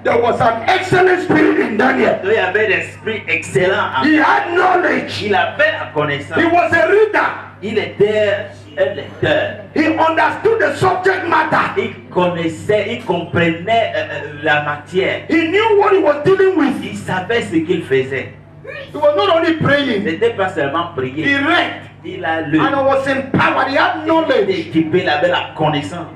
There was an excellent spirit in Daniel. Il y avait l'esprit excellent. He had knowledge. Il avait la connaissance. He was a reader. Il était un lecteur. He understood the subject matter. Il connaissait, il comprenait la matière. He knew what he was dealing with. Il savait ce qu'il faisait. He was not only praying, Il n'était pas seulement he prier. read Il a lu. and was empowered. He had Il était knowledge. équipé, il avait la connaissance.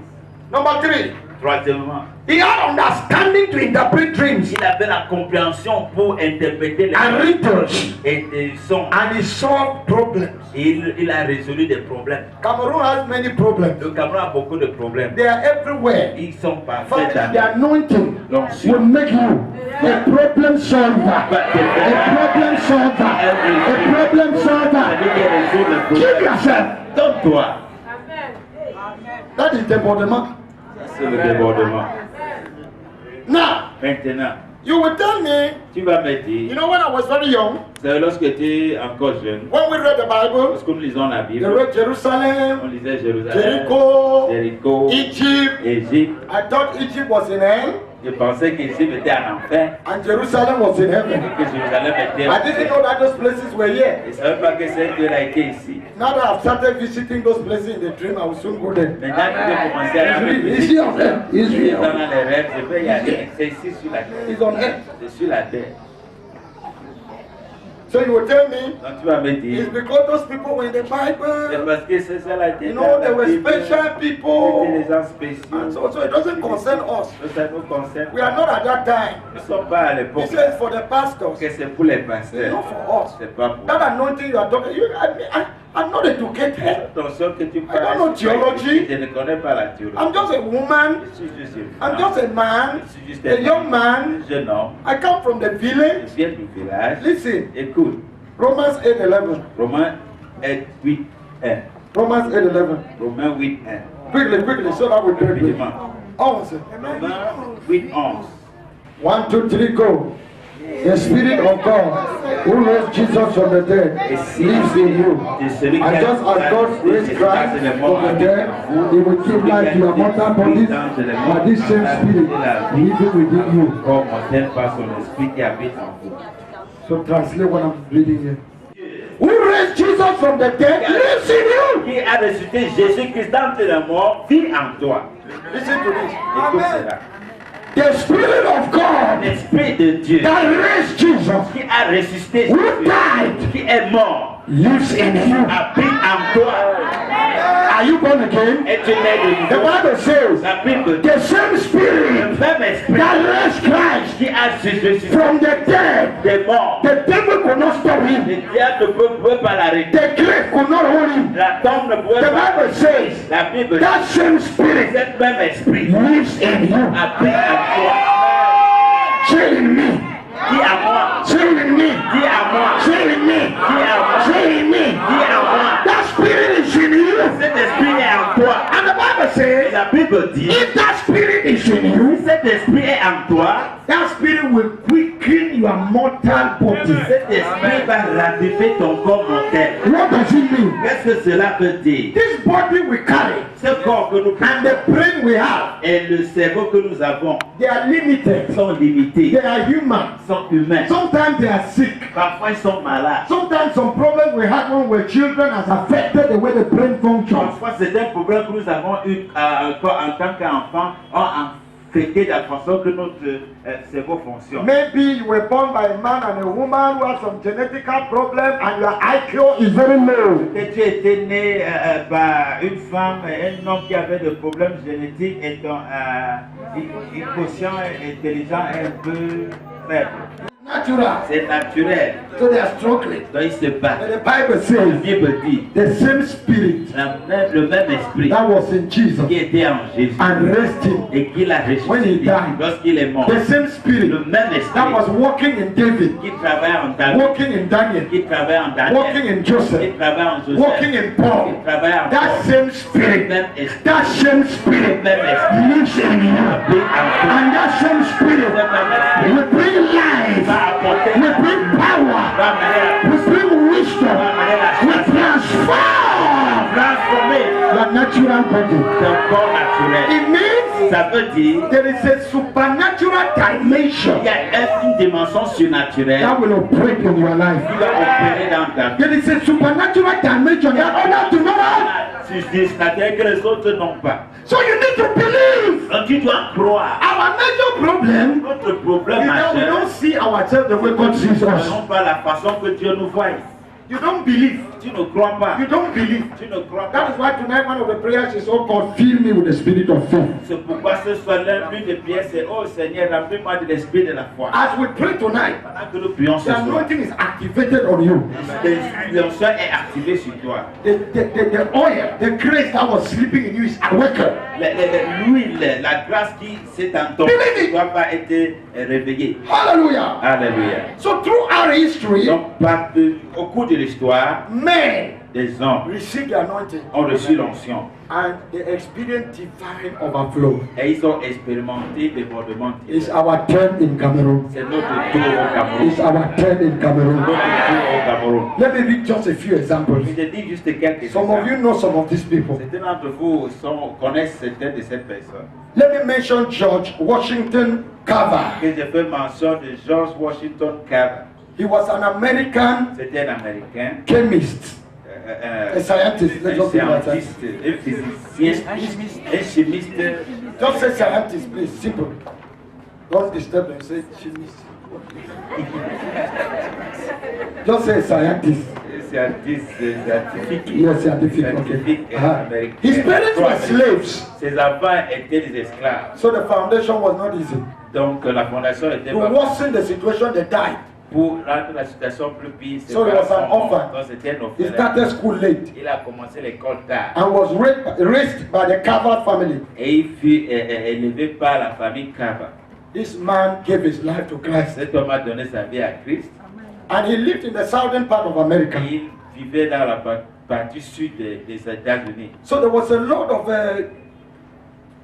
Number 3, Troisièmement, he had understanding to interpret dreams il avait la compréhension pour interpréter les and riddles, et des sons. and he solved problems. Il a résolu des problèmes. Cameroon has many problems. Le Cameroun a beaucoup de problèmes. They are everywhere. Ils sont parfaits. Father, the anointing L'onction. will make you a problem solver. A problem solver. A problem solver. Give yourself. Donne-toi. That is débordement. C'est le débordement. Now, Maintenant, you will tell me, tu vas me you dire, know, when I was very young, c'est lorsque tu es encore jeune, when we read the Bible, lorsque nous lisons la we Bible, read on Jerusalem, lisait Jérusalem, Jericho, Jéricho, Egypt. Égypte. I thought Egypt was in hell Je pensais qu'Égypte était en enfer and Jerusalem was in et heaven. que Jérusalem était en I didn't know that those places were here. Je ne savais pas que cette Dieu a été ici. Now that I've started visiting those places in the dream, I will soon go there. Maintenant que j'ai commencé à aller It's here on earth. It's dans here. les rêves, je vais y aller. C'est ici sur la It's terre. on earth. C'est sur la terre. So you will tell me, Donc tu vas me it's dire, because those people were in the c'est Bible. parce que c'est ça la terre. You know, they were special C'était people. des gens spéciaux. And so it doesn't concern us. Ça nous concerne. We are not at that time. Nous ne sommes pas à He l'époque. says for the pastors, Que c'est pour les it's pasteurs. not for us. C'est pas pour That anointing you are talking, I'm not educated. Attention que tu I don't know theology. Je ne connais pas la théologie. I'm just a woman. Je suis juste une I'm femme. just a man, Je suis juste a young man. un jeune homme. I come from the Je village. viens du village. Listen, Écoute, Romans 8:11. Romains 8, 1. Romans 8:11. Romains 8, 1. Quickly, so that we do it. Rapidement. Oh, sir. Romains 8, 11. 1, 2, 3, go. The Spirit of God who raised Jesus from the dead lives in you. And just as God raised Christ from the dead, He will give life to your mortal bodies by this same Spirit living within you. Corps mortel par son esprit qui habite en vous. So translate what I'm reading here. Who raised Jesus from the dead lives in you. Qui a ressuscité Jésus-Christ d'entre les morts vit en toi. Listen to this. Écoute cela. The Spirit of God L'esprit de Dieu that raised Jesus qui a ressuscité who Jésus, died qui est mort, lives in you. habite en toi. Are you born again? Es-tu né de The nouveau? Bible says La Bible dit, the same le Spirit même esprit that raised Christ qui a ressuscité from the dead, des morts. the devil could not stop Le him. diable ne pouvait pas l'arrêter. The grave could not hold him. La tombe ne pouvait The pas. Bible says La Bible dit, that same Spirit cet même esprit lives in you. habite en toi. Say in me. Dis à moi. Say in me. Dis à moi. Say in me. Dis à moi. Say in me. Dis à moi. That Spirit is in you. Cet esprit est en toi. And the Bible says La Bible dit, if that Spirit is in you, cet esprit est en toi. that Spirit will quicken your mortal body. Cet esprit va raviver ton corps mortel. What does it mean? Qu'est-ce que cela veut dire? This body we carry Ce corps que nous and the brain we have, et le cerveau que nous avons they are limited. sont limités, They are human. sont humains. Sometimes they are sick. Parfois ils sont malades. Sometimes some problems we had when we were children has affected the way the brain functions. Parfois c'est un problème que nous avons eu en tant qu'enfant, ont affecté la façon que notre cerveau fonctionne. Maybe you were born by a man and a woman who has some genetical problem and your IQ is very low. Que tu étais né par une femme et un homme qui avait des problèmes génétiques et ton quotient intelligent est un peu faible. natural. C'est naturel. So they are struggling. Donc ils se battent. But the Bible La says Bible dit, the same spirit le même esprit that was in Jesus qui était en Jésus and resting, et qui l'a When he ressuscité died. lorsqu'il est mort. the same spirit Le même that was esprit working in David, qui travaille en David, working in Daniel, qui travaille en Daniel, working in qui Joseph, travaille en Joseph, working in qui Paul. travaille en That Paul. same Le spirit, même esprit, that same le spirit même esprit lives in you. habite en toi. And that same Le spirit même esprit will bring life, va apporter will bring power, va amener will bring wisdom, will transform transformer your natural body. ton corps naturel. It means Ça veut dire there is a supernatural dimension qu'il y a une dimension surnaturelle that will operate in your life. qui va opérer dans ta vie. There is a supernatural dimension that others do not have. C'est-à-dire que les autres n'ont pas. So you need to believe. Donc tu dois croire. Our major problem Notre is problème that we majeur, don't see ourselves the way God sees us. non pas la façon que Dieu nous voit. You don't believe. Tu ne crois pas. You don't believe. Tu ne crois That pas. is why tonight one of the prayers is, oh God, fill me with the spirit of faith. C'est pourquoi ce soir l'une des prières c'est oh Seigneur, remplis-moi de l'esprit de la foi. As we pray tonight, Pendant que nous prions ce the soir, anointing is activated on you. l'onction est activée sur toi. The oil, the grace that was sleeping in you is awakened. L'huile, la grâce qui s'est en toi ne doit pas être réveillée. Hallelujah. Alléluia. So throughout history, Donc au cours de l'histoire, men des hommes receive the anointing ont reçu l'onction and they experience divine overflow. et ils ont expérimenté des débordements. It's our turn in Cameroon. C'est notre tour au Cameroun. It's our turn in Cameroon. Notre tour au Cameroun. Let me read just a few examples. Je te dis juste quelques Some of you exemples. know some of these people. Certains d'entre vous connaissent certaines de ces personnes. Let me mention George Washington Carver. Que je fais mention de George Washington Carver. He was an American C'était un Américain, chemist, a scientist. Let's un just say that. scientiste, un physicien, un chimiste. Just say scientist, please. Simple. Don't disturb them. Say chemist. Just say scientist. Un scientifique. Yes, scientific. Scientifique Okay. Uh-huh. américain. His parents were slaves, Ses enfants étaient des esclaves. so the foundation was not easy. Donc la fondation était To worsen the situation, they died. pour rendre la situation plus pire. So he was an orphan. Donc c'était un He orphelin. started school late Il a commencé l'école tard and was raised by the Carver family. et il fut élevé par la famille Carver. This man gave his life to Christ, Cet homme a donné sa vie à Christ and he lived in the southern part of America. et il vivait dans la partie sud des États-Unis. So there was a lot of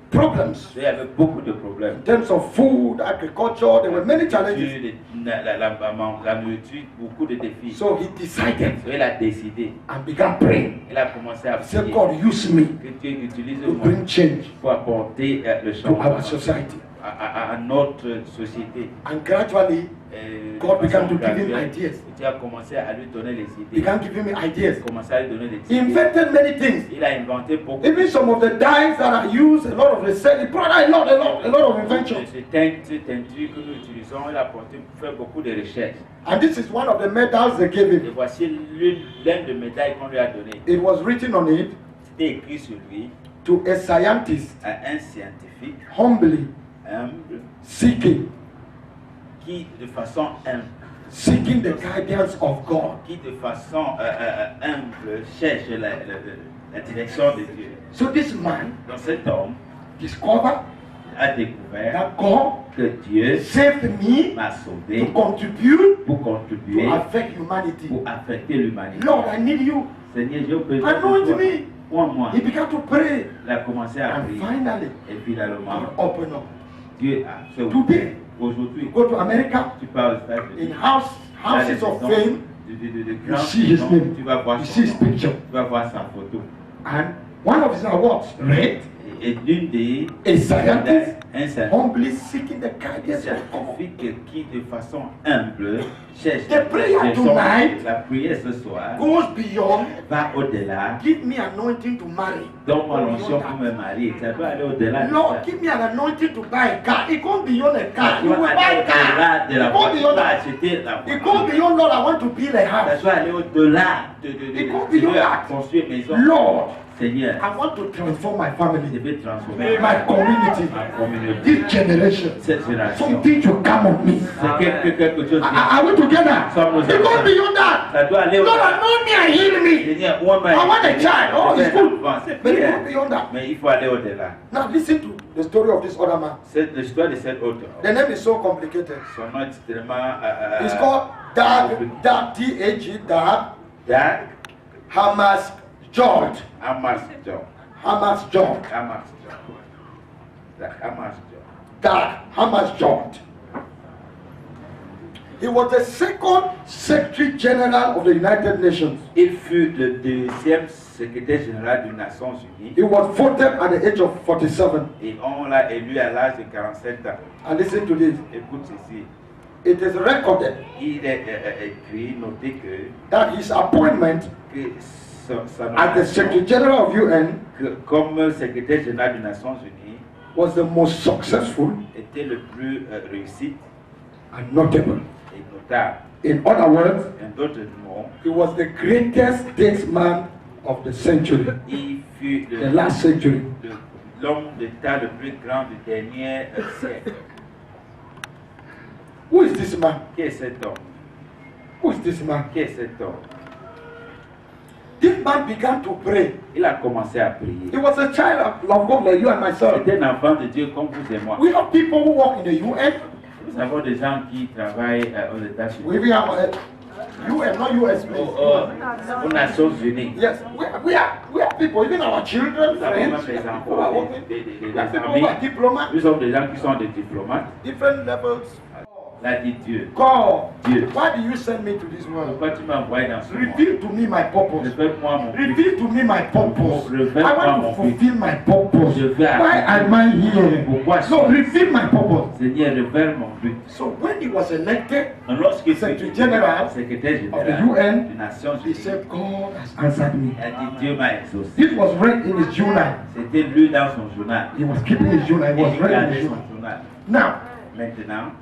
problems Il y avait beaucoup de problèmes. in terms of food, agriculture. There were many challenges. La nourriture, beaucoup de défis. So he decided Il a décidé, and began praying. il a commencé à He said, prier God, use me que Dieu utilise to moi bring change pour apporter le to changement our society. à notre société. And gradually, God began to give him ideas. Dieu a commencé à lui donner les idées. Began giving me ideas. Il a commencé à lui donner He des idées. invented many things. Il a inventé beaucoup. Even some of the dyes that are used, a lot of research. He brought out a lot of inventions. Ces teinture que nous utilisons, il a apporté fait beaucoup de recherches. And this is one of the medals they gave Et him. voici l'une des médailles qu'on lui a données. It was written on it, C'était écrit sur lui to a scientist, à un scientifique humbly humble seeking seeking the guidance of God. qui de façon humble cherche la direction de Dieu. So this man Donc cet homme discovered a découvert that God que Dieu saved me m'a to sauvé contribute pour to contribuer, affect humanity. pour affecter l'humanité. Lord, I need you. Seigneur, j'ai besoin Anoint de toi. me. Moi. He began to pray. Il a commencé à And prier. finally, Et finalement, God opened up. Dieu a fait Today, aujourd'hui. you go to America, Tu parles aux États-Unis. in houses of fame, de you grands see his maisons, name. tu vas voir You son see his nom, picture. tu vas voir sa photo. And one of his awards, red, Et l'une des a scientist un scientifique humbly seeking the guidance of God. qui de façon humble cherche The prayer direction. tonight La prière ce soir Goes beyond, va au-delà. give me anointing to marry. Donne-moi l'onction pour me marier. Ça doit aller au-delà. de Lord, ça. give me an anointing to buy a car. It goes beyond a Ça car. You doit will aller buy a au-delà car. de la It goes voiture. Tu beyond vas that. acheter la It voiture. goes beyond, Lord, I want to build a Ça house. doit aller au-delà de It goes beyond that. construire une maison. Lord, Seigneur, I want to transform my je family, vais transformer my community, ma communauté. this generation. Cette génération, Something to come on me. c'est quelque chose qui Are we together? Somos It goes beyond that. ça doit aller au Lord, anoint me and heal me. Seigneur, où am I? I want a child. Oh, it's good. C'est But it bien. goes beyond that. Mais il faut aller au-delà. Now listen to the story of this other man. C'est l'histoire de cet autre. The name is so complicated. Son nom est extrêmement. It's called Dag, T-H-E, Dag, Dag Hammarskjöld. Hammarskjöld. Hammarskjöld. Dag Hammarskjöld. Dag Hammarskjöld. He was the second Secretary General of the United Nations. Il fut le deuxième secrétaire général des Nations Unies. He was voted at the age of 47. Et on l'a élu à l'âge de 47 ans. And listen to this. Écoute ceci. It is recorded Il est écrit, noté that his appointment que sa as the Secretary nomination General of UN comme secrétaire général des Nations Unies was the most successful était le plus réussi and notable. et notable. In other words, En d'autres mots, he was the greatest statesman of the century, il fut the last century. l'homme d'État le plus grand du dernier siècle. Who is this man? Qui est cet homme? Who is this man? Qui est cet homme? This man began to pray. Il a commencé à prier. He was a child of God like you and myself. C'était un enfant de Dieu comme vous et moi. We have people who work in the UN. Nous avons des gens qui travaillent aux États-Unis, We even have UN, not US. aux Nations Unies. Yes, we are people, even our children, Nous avons même friends, des people who are enfants, working. des We have people amis. who are diplomats, Nous sommes des gens qui sont des diplomates. different levels. L'a dit Dieu. God, Dieu. why do you send me to this world? Pourquoi tu m'as envoyé dans ce monde? Reveal to me my purpose. Révèle-moi mon but. Reveal to me my purpose. Révèle-moi I want mon to fulfill my purpose. Je veux Why am I here? Pourquoi So reveal my purpose. Seigneur, révèle mon but. So when he was elected, Donc, lorsqu'il Secretary fut General secrétaire of the général UN, des Nations he Unies, said, God has answered me. il a dit Dieu m'a exaucé. This was read in his journal. C'était lu dans son journal. He was keeping his journal. It Et was il read in gardait his son journal. journal. Now, Maintenant,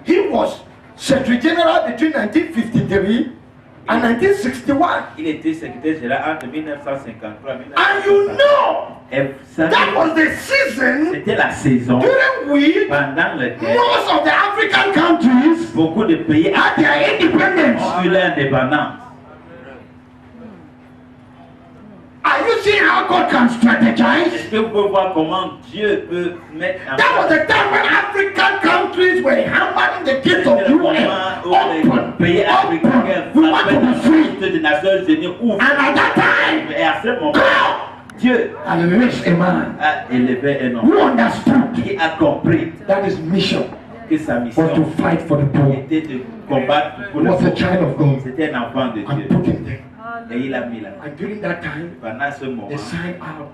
he was Secretary General between 1953 and 1961. il était secrétaire général entre 1953 et And you 1960. know, Et vous savez, that was the season c'était la saison during which pendant laquelle most of the African countries beaucoup de pays had their independence. ont eu leur indépendance. Are you seeing how God can strategize? Est-ce que vous pouvez voir comment Dieu peut mettre en That was place the time when African countries were hammering the gates of le moment UN. où les pays africains Open. We want to be free. appellent des Nations Unies ouvrent. And at that time, Et à ce moment, God Dieu had raised a man a élevé un who homme understood qui a compris that his mission que sa was mission to fight for the poor. était de combattre pour He le was a pauvre. child of God C'était un enfant de and Dieu. put him there. Et il a mis là. And during that time, Pendant ce moment, they signed out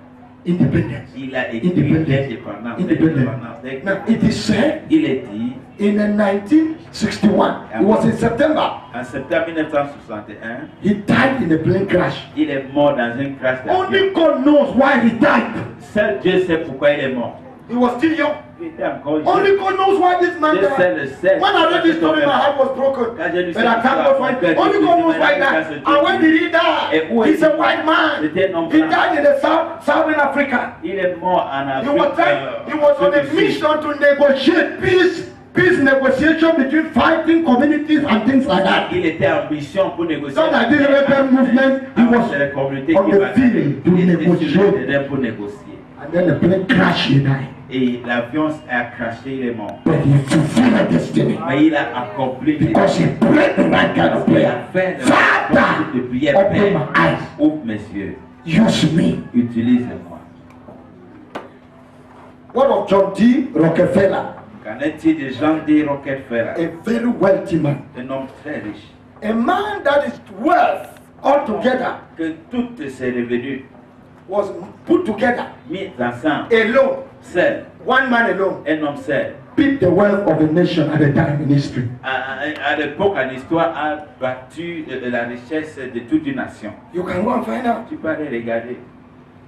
independence. il a écrit Independence. l'indépendance. Now it is said Il est dit, in 1961, it was in September, en septembre 1961, he died in a plane crash. il est mort dans un crash d'avion. Only God knows why he died. Seul Dieu sait pourquoi il est mort. He was still young. Il était encore Only jeune. God knows why this man Dieu sait died. le sait. When I read this story, my heart was broken. Quand j'ai lu But I cette thank histoire, God for mon it. cœur Only était God knows brisé, why he mais died. And when did he die? Et où He's a est-il? white man. C'était un homme He blanc. died in the Southern Africa. Il est mort en He Afrique. was on a Sud. mission to negotiate peace negotiation between fighting communities and things like that. Il était en mission pour négocier. So that this rebel movement, he was les communautés on qui the bataillent. field to Il était sur le negotiate. terrain pour négocier. And then the plane crashed, he died. Et l'avion a craché, il est mort. But he fulfilled a destiny. Mais il a accompli les Because he prayed the right kind of prayer. Father, de prière. open Père, my eyes. ouvre mes yeux. Use me. Utilise-moi. What of John D. Rockefeller? Qu'en est-il de Jean D. Rockefeller? A very wealthy man. Un homme très riche. A man that is wealth altogether Que toutes ses revenus was put together mis ensemble, alone. seul, One man alone un homme seul, beat the wealth of a nation at a time in history. à l'époque en histoire, a battu la richesse de toute une nation. You can go and find out. Tu peux aller regarder,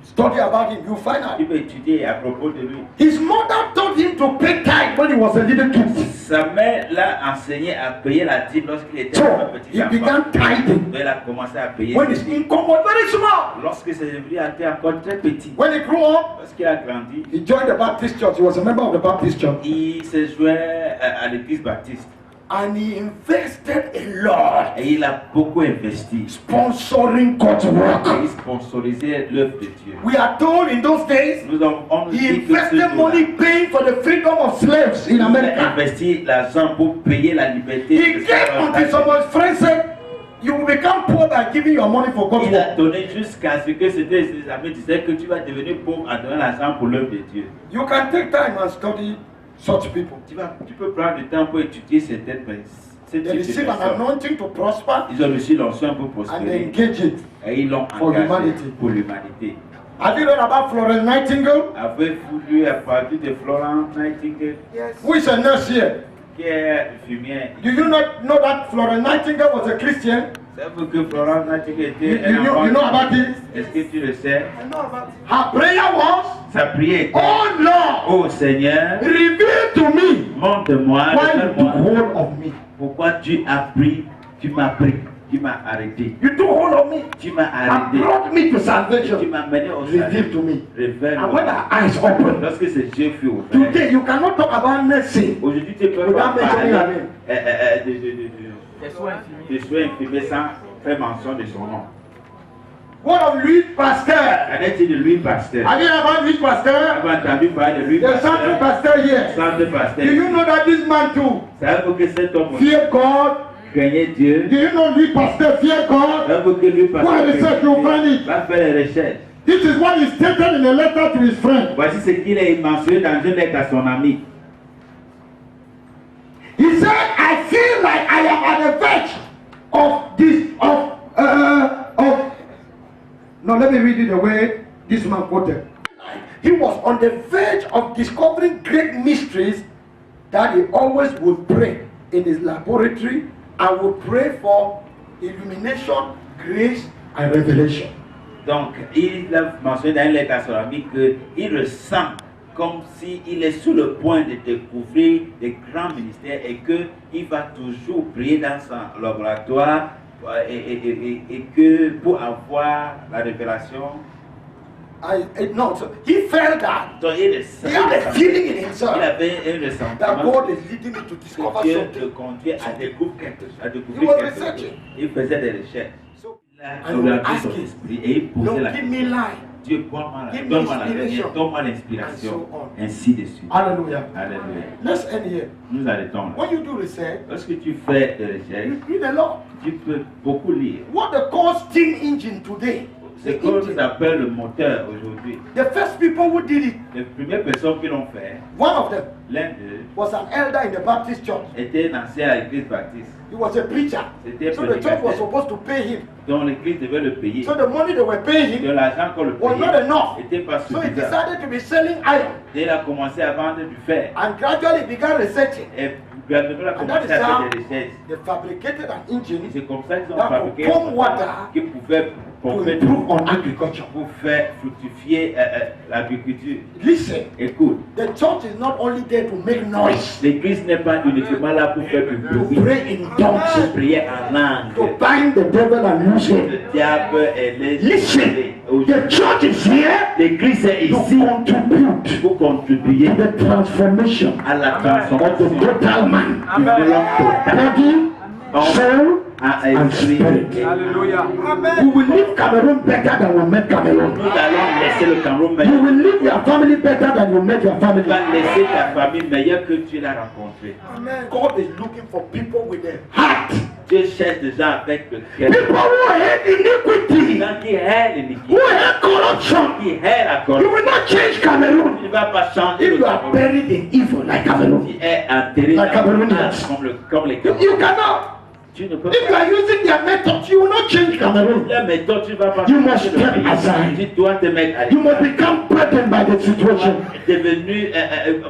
Study about him. You find tu out. peux étudier à propos de lui. His mother told him to pay tithe when he was a little kid. Sa mère l'a enseigné à payer la dîme lorsqu'il était So un petit he enfant. began tithing Donc il a commencé à payer. when his income was very small. Lorsque ses revenus étaient encore très petits. When he grew up, Lorsqu'il a grandi, he joined the Baptist church. He was a member of the Baptist church. il s'est joint à l'église baptiste. And he invested a lot, Et il a beaucoup investi. sponsoring God's Et work. il sponsorisait l'œuvre de Dieu. We are told in those days, On nous he dit que ce invested jour-là, money paying for the freedom of slaves in il a America. investi l'argent pour payer la liberté. He de gave ses until some of his friends said, you will become poor by giving your money for God's Il a work. donné jusqu'à ce que ses amis disaient que tu vas devenir pauvre en donnant l'argent pour l'œuvre de Dieu. You can take time and study such people. Tu peux prendre du temps pour étudier certaines personnes. They receive an anointing to prosper Ils ont reçu l'onction pour and prospérer engage it. et ils l'ont for engagé humanity. pour l'humanité. Have you read about Florence Nightingale? Avez-vous lu à partir de Florence Nightingale, Who is a nurse here? qui est infirmière? Do you not know that Florence Nightingale was a Christian? Savez-vous que Florence Nightingale était You know about it? Est-ce que tu le sais? Her prayer was, Sa prière était: oh Lord, oh Seigneur, reveal to me montre-moi, why you took révèle-moi hold of me. pourquoi tu as pris, tu m'as pris, tu m'as arrêté. You took hold of me Tu m'as and arrêté. brought me to Tu salvation. m'as mené au Reveal salut. to me. And when Révèle-moi. our eyes opened, Lorsque ses yeux furent ouverts, today you cannot talk about nursing aujourd'hui tu peux without pas mentioning parler her name. de soins infirmiers sans faire mention de son nom. What of Louis Pasteur? Qu'en est-il de Louis Pasteur? Have you heard about Louis Pasteur? Avez-vous entendu parler de Louis The central Pasteur? pastor here. Centre Pasteur. Do you know that this man too Savez-vous que cet homme fear God? craignait Dieu? Do you know Louis Pasteur fear God? Savez-vous que Louis Pasteur Go and research, you'll find it. va faire les recherches? This is what he stated in a letter to his friend. Voici ce qu'il a mentionné dans une lettre à son ami. He said, I feel like I am at the verge of this, no, let me read it the way this man quoted. He was on the verge of discovering great mysteries that he always would pray in his laboratory and would pray for illumination, grace, and revelation. Donc, il a mentionné dans une lettre à son ami qu'il ressent comme s'il est sur le point de découvrir des grands ministères et qu'il va toujours prier dans son laboratoire et que pour avoir la révélation. No, so he felt that. Donc, He had a feeling in il himself avait un that ressentiment God is leading me to discover que Dieu something. le conduit à découvrir quelque chose. À He découvrir was quelque chose. researching. Il faisait des recherches. So, Il a and he would orienté ask son him, esprit et il posait Lord, la give me question. light. Dieu, donne-moi Give me la inspiration. lumière, donne-moi And l'inspiration, so on. ainsi de suite. Hallelujah. Alléluia. Let's end here. Nous arrêtons là. When you do research, Lorsque tu fais des recherches, you read a lot. tu peux beaucoup lire. What they call steam engine today, C'est the comme engine, ça s'appelle le moteur aujourd'hui. the first people who did it, Les premières personnes qui l'ont fait, one of them l'un d'eux was an elder in the Baptist church. était un ancien à l'église baptiste, He was a preacher. C'était So the church was prédicateur. supposed to pay him. dont l'église devait le payer. So the money they were paying De l'argent qu'on le was not payait enough. n'était pas So he suffisant. decided to be selling iron. Et il a commencé à vendre du fer. And gradually he began researching. Et graduellement, il a And that commencé is à how faire des recherches. they fabricated an Et engine c'est comme ça qu'ils ont that fabriqué could un pump moteur water qui pouvait to pomper improve on agriculture. pour faire fructifier l'agriculture. Listen, Écoute, the church is not only there to make noise, l'église n'est pas uniquement là pour faire du to bruit, pray in pour tongues, prier en langue. to bind the devil and lose him. Le diable est les Listen, the church is here L'église est to ici contribute pour contribuer to the transformation à la of the transformation total man, de l'homme total, body, soul, à and esprit. spirit. Hallelujah. You will leave Cameroon better than we met Cameroon. Nous allons laisser le Cameroun You meilleur. will leave your family better than you met your Tu family. vas laisser ta famille meilleure que tu l'as rencontrée. God is looking for people with a heart. Dieu cherche des gens avec le cœur. People who hate Des iniquity, gens qui aiment who l'iniquité, hate corruption. qui aiment la You corruption. will not change Cameroon Tu ne vas pas changer if le you are Cameroun. buried in evil like Cameroon. Qui est enterré Like dans le Cameroonians. mal comme les You Camerounais. cannot. Tu ne peux If you pas. are using their methods, you will not change Cameroon. La méthode, tu ne vas pas You must changer le step pays. aside. Tu dois te mettre à You l'écart. must become burdened by the situation. Devenu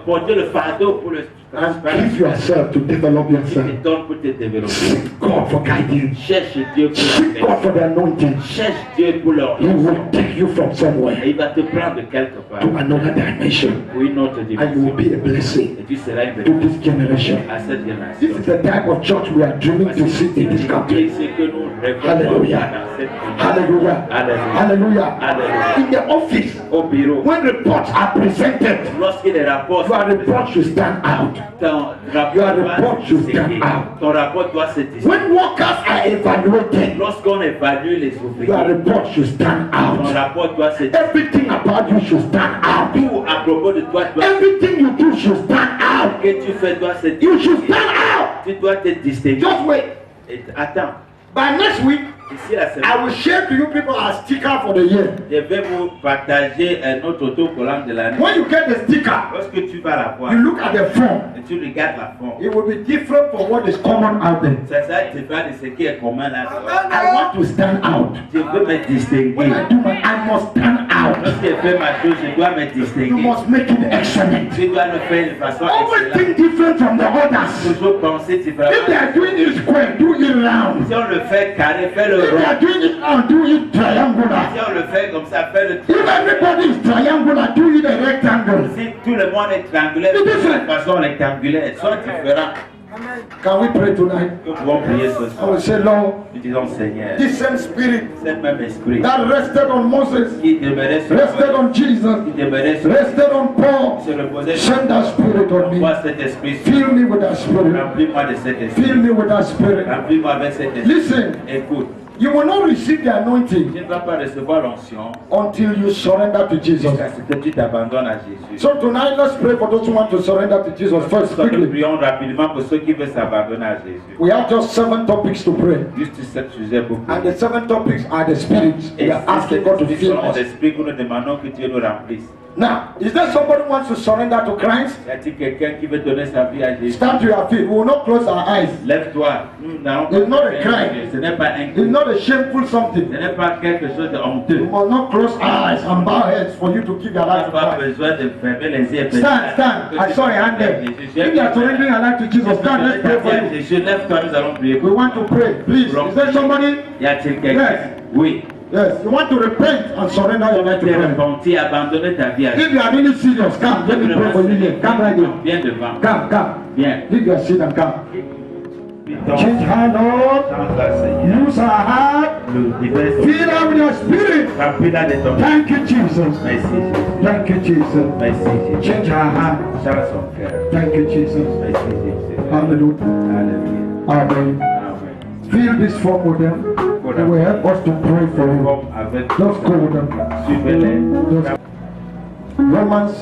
porter le fardeau pour la and give yourself to develop yourself. Et donne pour te développer. Seek God for guidance. Cherche Dieu pour Seek God for the anointing. Cherche Dieu pour leur. He will take you from Et somewhere il va te prendre de quelque part to another dimension, pour une autre and you will dimension. be a blessing Et tu seras une to bénédiction this generation. à cette This génération. is the type of church we are dreaming to see in this country. C'est que nous rêvons Hallelujah. dans cette vie. Hallelujah. Alléluia. Hallelujah. Alléluia. In the office, Au bureau, when reports are presented, lorsque les rapports your report should stand out. ton rapport Your doit report se should distinguer. stand out. Ton rapport doit se distinguer. When workers are evaluated, Lorsqu'on évalue les your ouvriers, report should stand ton out. rapport doit se distinguer. Everything about you should stand out. Tout à propos de toi doit Everything you do should stand out. que tu fais doit se You should distinguer. stand out. Tu dois te distinguer. Just wait. Et attends, By next week, ici la semaine, I will share to you people a sticker for the year. je vais vous partager un autre autocollant de l'année. When you get the sticker, Lorsque tu vas la voir you look at the form. et tu regardes la forme, It will be different from what is common out there. ça différent de ce qui est commun là. I want to stand out. Je veux me distinguer. When I do my, I must stand out. Lorsque je fais ma chose, je dois me You distinguer. must make it excellent. Tu dois le faire de façon Always excellente. think different from the others. Toujours penser If they différemment. are doing it square, do it round. Si on le fait carré, fais le If they are rond. doing it round, do it triangular. Si on le fait comme ça, fais le If everybody is triangular, do it a rectangle. Si tout le monde est triangulaire, fais de façon rectangulaire. Sois différent. Can we pray tonight? Nous pouvons prier ce I soir. will say, Lord, Nous disons Seigneur, this same spirit cet même esprit that rested on Moses, qui demeurait sur rested on Jesus, qui demeurait sur rested on Paul, se reposait sur send that spirit on me. moi cet esprit. Fill me with that spirit. Remplis-moi de cet esprit. Fill me with that spirit. Remplis-moi avec cet esprit. Listen, Écoute, you will not receive the anointing tu ne vas pas recevoir l'onction until you surrender to Jesus. jusqu'à ce que tu t'abandonnes à Jésus. So tonight, let's pray for those who want to surrender to Jesus first, Nous quickly. prions rapidement pour ceux qui veulent s'abandonner à Jésus. We have just 7 topics to pray. Juste 7 sujets pour And prier. the 7 topics are the spirits. Et We are asking God to ce fill sont us. les esprits que nous demandons que Dieu nous remplisse. Now, is there somebody who wants to surrender to Christ? Y a-t-il quelqu'un qui veut donner sa vie à Jésus? Stand to your feet. We will not close our eyes. Lève-toi. Nous n'allons It's not a faire crime. Ce n'est pas un It's crime. not a shameful something. Ce n'est pas quelque chose de You honteux. must not close our eyes and bow heads for you to give your Tu n'as life to pas Christ. besoin de fermer les yeux. Stand. I saw a hand there. If you are surrendering your life to Jesus, stand. Let's pray for you. Jésus, lève-toi, nous allons prier. We want to pray. Please, is there somebody? Y a-t-il quelqu'un? Yes. Oui. Yes. You want to repent and surrender Tu your veux life te to Christ. repentir, abandonner ta vie à If you are really serious, come. Let me pray for you here. Come right here. Viens devant. Come. Viens. Leave your seat and come. Donc, Change her, Lord. change-la, Seigneur. Use our heart. Nous libère ton Fill her with your spirit. Remplis-la de ton. Thank you, Jesus. Merci, Jésus. Thank you, Jesus. Merci, Jésus. Change our heart. Change son cœur. Thank you, Jesus. Merci, Jésus. Hallelujah. Alléluia. Amen. Amen. Fill this form with them. They will help us to pray for you. Comme avec Just go with them. suivez-les. Just Romans.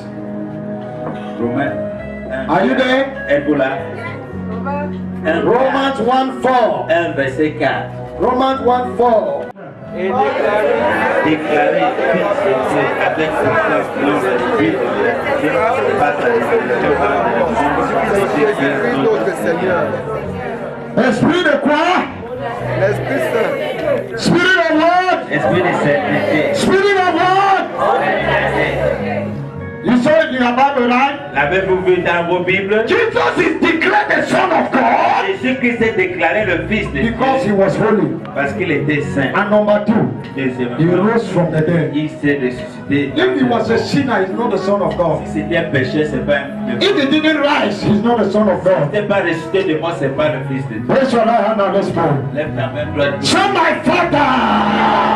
Romains 1. Are you there? Êtes-vous là? Romans 1:4. 1 verset 4. Romans 1:4. Et déclarer fils de Dieu avec confiance dans le but de Dieu face à l'évolution par le Seigneur. Esprit de quoi? L'Esprit Saint. Spirit of what? Esprit de sainteté. Spirit of what? You saw it in your Bible, right? L'avez-vous vu dans vos Bibles? Jesus is declared the Son of God Jésus-Christ est déclaré le Fils de because he Dieu was holy. parce qu'il était saint. And number 2, he Deuxièmement, rose from the dead. il s'est ressuscité. If he was a sinner, he's not the Son of God. Si c'était un péché, c'est pas un If he didn't rise, he's not the Son of God. Si t'es pas ressuscité de moi, c'est pas le Fils de Dieu. Raise your right hand and let's pray. Lève ta main droite. Say my Father.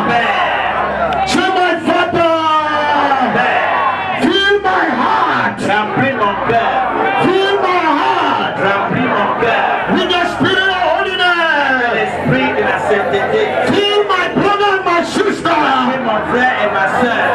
Père, Say my Father. Fill my heart. remplis mon cœur. Fill my heart Remplis mon cœur. with the Spirit of holiness. L'esprit de la sainteté. Fill my brother and my sister Remplis mon frère et ma soeur.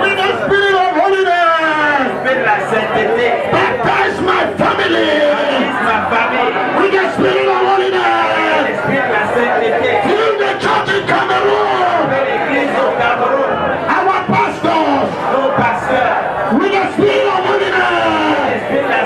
with the Spirit of holiness. L'esprit de la sainteté. Baptize my family Baptise ma famille. with the Spirit of holiness. L'esprit de la sainteté. Fill the church in Cameroon, L'église au Cameroun. our pastors, Nos pasteurs. with the Spirit of holiness. L'esprit de la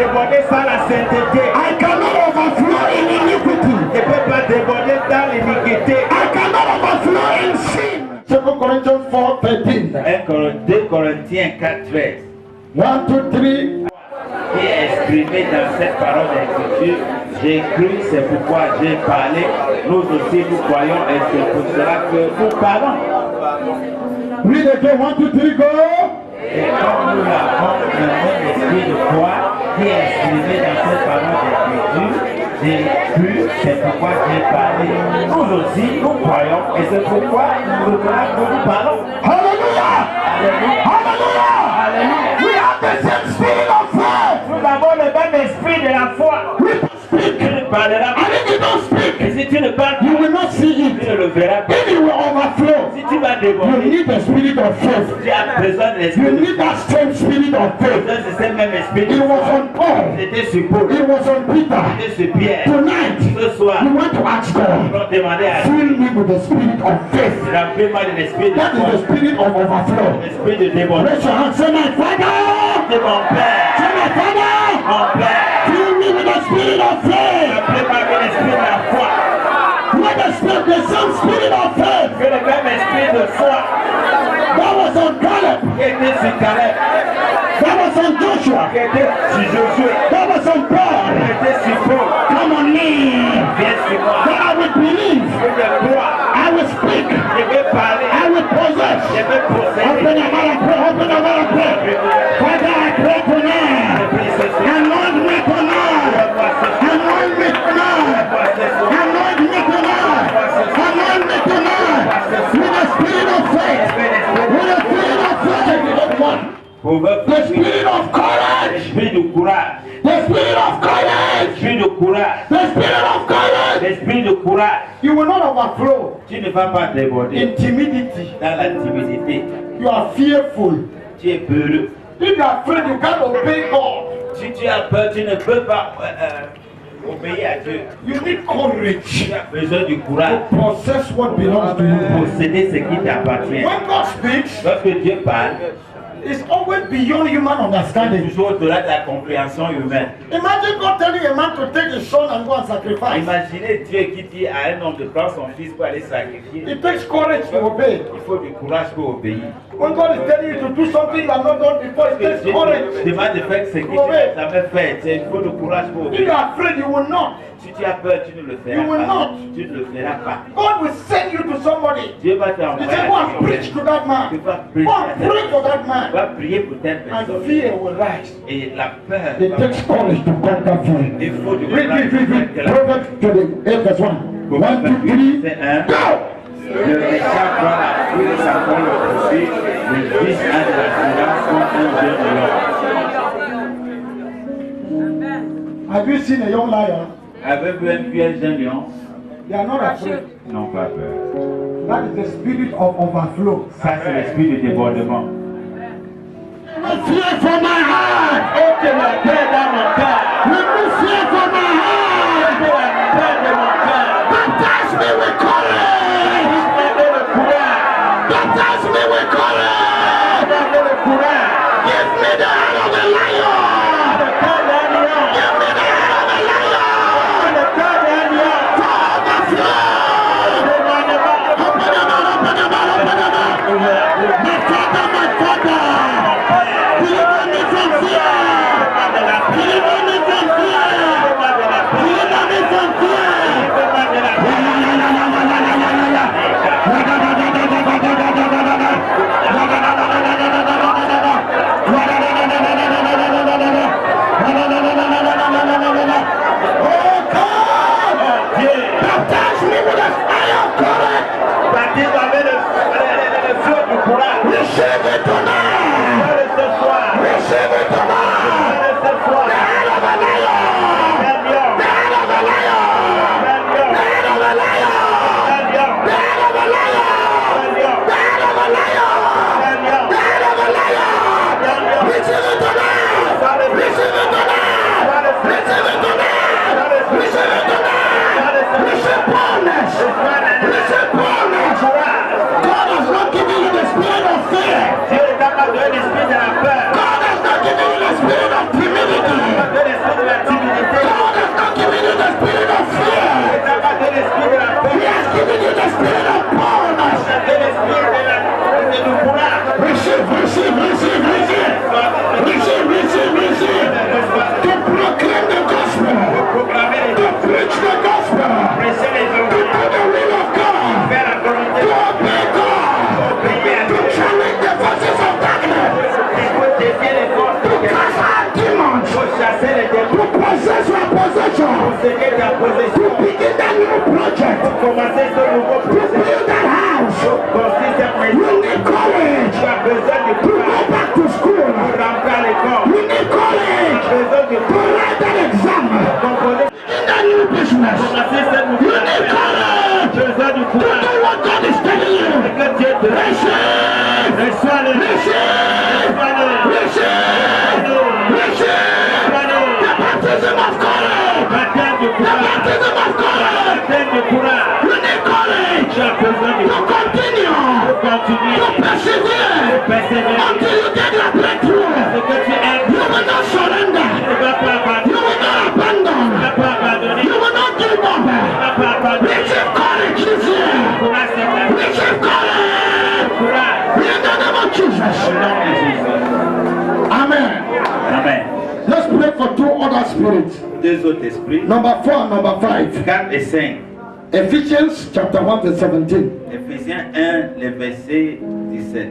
déborder sans la sainteté. I cannot overflow in iniquity. Je ne peux pas déborder dans l'iniquité. I cannot overflow in sin. 2 Corinthians 4:13. 2 Corinthiens 4:13. 1, 2, 3. Qui est exprimé dans cette parole d'écriture. J'ai cru, c'est pourquoi j'ai parlé. Nous aussi nous croyons et c'est pour cela que nous parlons. Read again. 1, 2, 3, go. Et comme nous l'avons le même esprit de foi qui est exprimé dans cette parole d'écriture, j'ai cru, c'est pourquoi j'ai parlé. Nous aussi nous croyons et c'est pourquoi nous parlons. Hallelujah. Hallelujah. Alléluia. We have the same spirit of faith. Nous avons le même esprit de la foi. We speak. Tu ne parleras And pas. if you don't speak, Et si tu ne parles you pas, will not see tu it. ne le verras pas. If you will overflow, Si tu vas you déborder, need the spirit of faith. tu as besoin de You l'esprit de need that same spirit of faith. besoin de ce même esprit de It foi. was on Paul. C'était sur Paul, It was on Peter. c'était sur Pierre. Tonight, Ce soir, you want to ask nous God, allons demander à Dieu, fill me with the spirit of faith. remplis-moi de l'esprit de That is foi, the spirit of overflow. l'esprit de déborder. Raise your hand. Say, my Father. C'est mon Père, Say, my Father. mon Père. Fill me with the spirit of faith. Remplis-moi de l'esprit de la foi. Let the spirit, the same spirit of faith Que le même esprit de foi that was on Caleb, qui était sur Caleb, that was on Joshua, qui était sur Josué, that was on qui Paul. était sur Paul. Come on me. Viens sur moi. That I will believe. Je vais croire. I will speak. Je vais parler. I will possess. Je vais Open procéder. your mouth and pray. Open your mouth and pray. Father, I pray tonight. Anoint me tonight. Anoint me tonight. Anoint me tonight. Anoint me tonight. With the spirit of faith. With the spirit of faith. Proverbe The spirit of courage. l'esprit de courage. The spirit of courage. L'esprit de courage. The spirit of courage. L'esprit de courage. You will not overflow Tu ne vas pas déborder in timidity. dans la timidité. You are fearful. Tu es peureux. If you are afraid, you can't obey God. Si tu as peur, tu ne peux pas obéir à Dieu. You need courage Tu as besoin du courage to possess what belongs to pour you. posséder ce qui t'appartient. When God speaks, Lorsque Dieu parle, it's always beyond human c'est understanding. toujours au-delà de la compréhension humaine. Imagine God telling a man to take his son and go and sacrifice. Imaginez Dieu qui dit à un homme de prendre son fils pour aller sacrifier. It takes courage to obey. Il faut du courage pour obéir. When God is telling you to do something you have not done before, it Dieu takes courage. demande de faire ce que tu n'as jamais fait. Il faut du courage pour If you obéir. are afraid, you will not. Si tu as peur, tu ne le feras You will pas. not. Tu ne le feras pas. God will send you to somebody. Dieu va He t'envoyer said, go and preach to that Tu man. vas Go and prier. pray for that Tu man. vas prier pour telle And personne. fear will rise. Et la peur. It va- takes courage to conquer fear. Il faut du Read, courage read, pour read, read. vaincre la Proverbs 28, verse 1. 1, 2, 3, C'est un. go! Le méchant voit la pluie de sa main le poursuit. Le fils a de l'assurance contre un jeune lion. Have you seen a young lion? Avez-vous vu un jeune lion? They are not afraid. Non, pas peur. That is the spirit of overflow. Ça, c'est l'esprit du débordement. Fear from my heart. Ôte la paix dans mon cœur. Remove fear from my heart. Ôte la paix de mon cœur. Baptize me with courage. Donnez le courage. Baptize me with courage. Donnez le courage. Give me the heart of a lion. Le cœur d'un lion. Give me the heart of a lion. Le cœur d'un lion. For overflow. Débordement. Open your mouth, open your mouth, open your mouth. My father, my father. Deliver me from fear. Deliver me from fear. Deliver me from fear. Oh God! Baptize me with the fire of courage. Baptise avec le feu du courage. Receive it tonight. Fais-le ce soir. Receive it tonight. Fais-le ce soir. The head of a lion. Un lion. The head of a lion. Un lion. The head of a lion. Un lion. The head of a lion. Un lion. The head of a lion. Un lion. The head of a lion. Receive it tonight. Receive it tonight. Receive it tonight. Receive it tonight. Receive boldness. Receive boldness. God has not given you the spirit of fear. Dieu Ce que tu as posé to begin that new project, pour commencer ce nouveau to projet. build that house. Construire cette You maison. need courage Tu as besoin de to go courage back to school. pour rentrer à l'école. You need Tu as courage besoin de to write that exam. composer. In that new business, Commencer ce you nouveau need projet. courage Tu as besoin de to courage. do what God is telling you. Ce que Dieu te dit. Receive, Reçois-le. receive, Reçois-le. receive the baptism of courage. Baptême de The courage. baptism of courage. Baptême de courage. You need courage Tu as besoin de to continue, continuer. to persevere Persévérer. until you get your breakthrough. Ce que tu aimes, You will not tu surrender. ne vas pas You abandonner. will not Tu ne abandon. vas pas abandonner. You will not give Tu up. ne vas pas abandonner. Receive courage this year. Courage, c'est ta vie. Receive courage. Courage. In the name of Au Jesus. nom de Jésus. Amen. Amen. Let's pray for two other spirits. Deux autres esprits. Number 4 and number 5. 4 et 5. Ephesians chapter 1 verse 17. Éphésiens 1, le verset 17.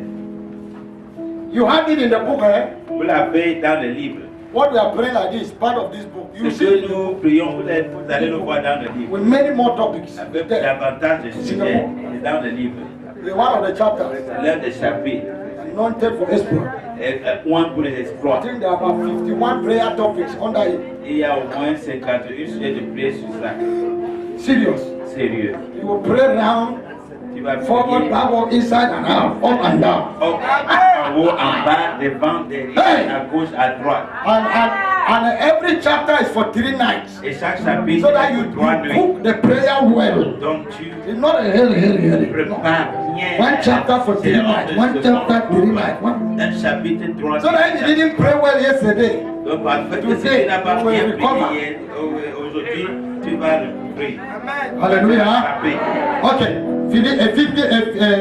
You have it in the book, eh? Vous l'avez dans le livre. What we are praying like this, part of this book. You Ce see que it nous prions, vous allez le voir dans le livre. with many more topics. Avec There. davantage de sujets dans le livre. The one of the chapters, L'un des chapitres. anointed for exploit. Point pour les I exploits. think there are about 51 prayer topics under it. Il y a au moins 51 sujets de prière sur ça. Serious. Sérieux. You will pray round, Tu vas forward, prier backward, inside and out, up and down. en haut, en bas, devant, derrière, à gauche, à droite. And every chapter is for 3 nights. Et chaque chapitre So that est you, pour 3 you nuits. cook the prayer well. Donc tu It's not a hurry. No. prépares bien. One chapter for 3 nights. One chapter 3 nights. Un chapitre 3 So that if you didn't pray well yesterday, Donc en fait, que si tu n'as pas bien prié hier, aujourd'hui, tu vas le prier. hallelujah. Okay,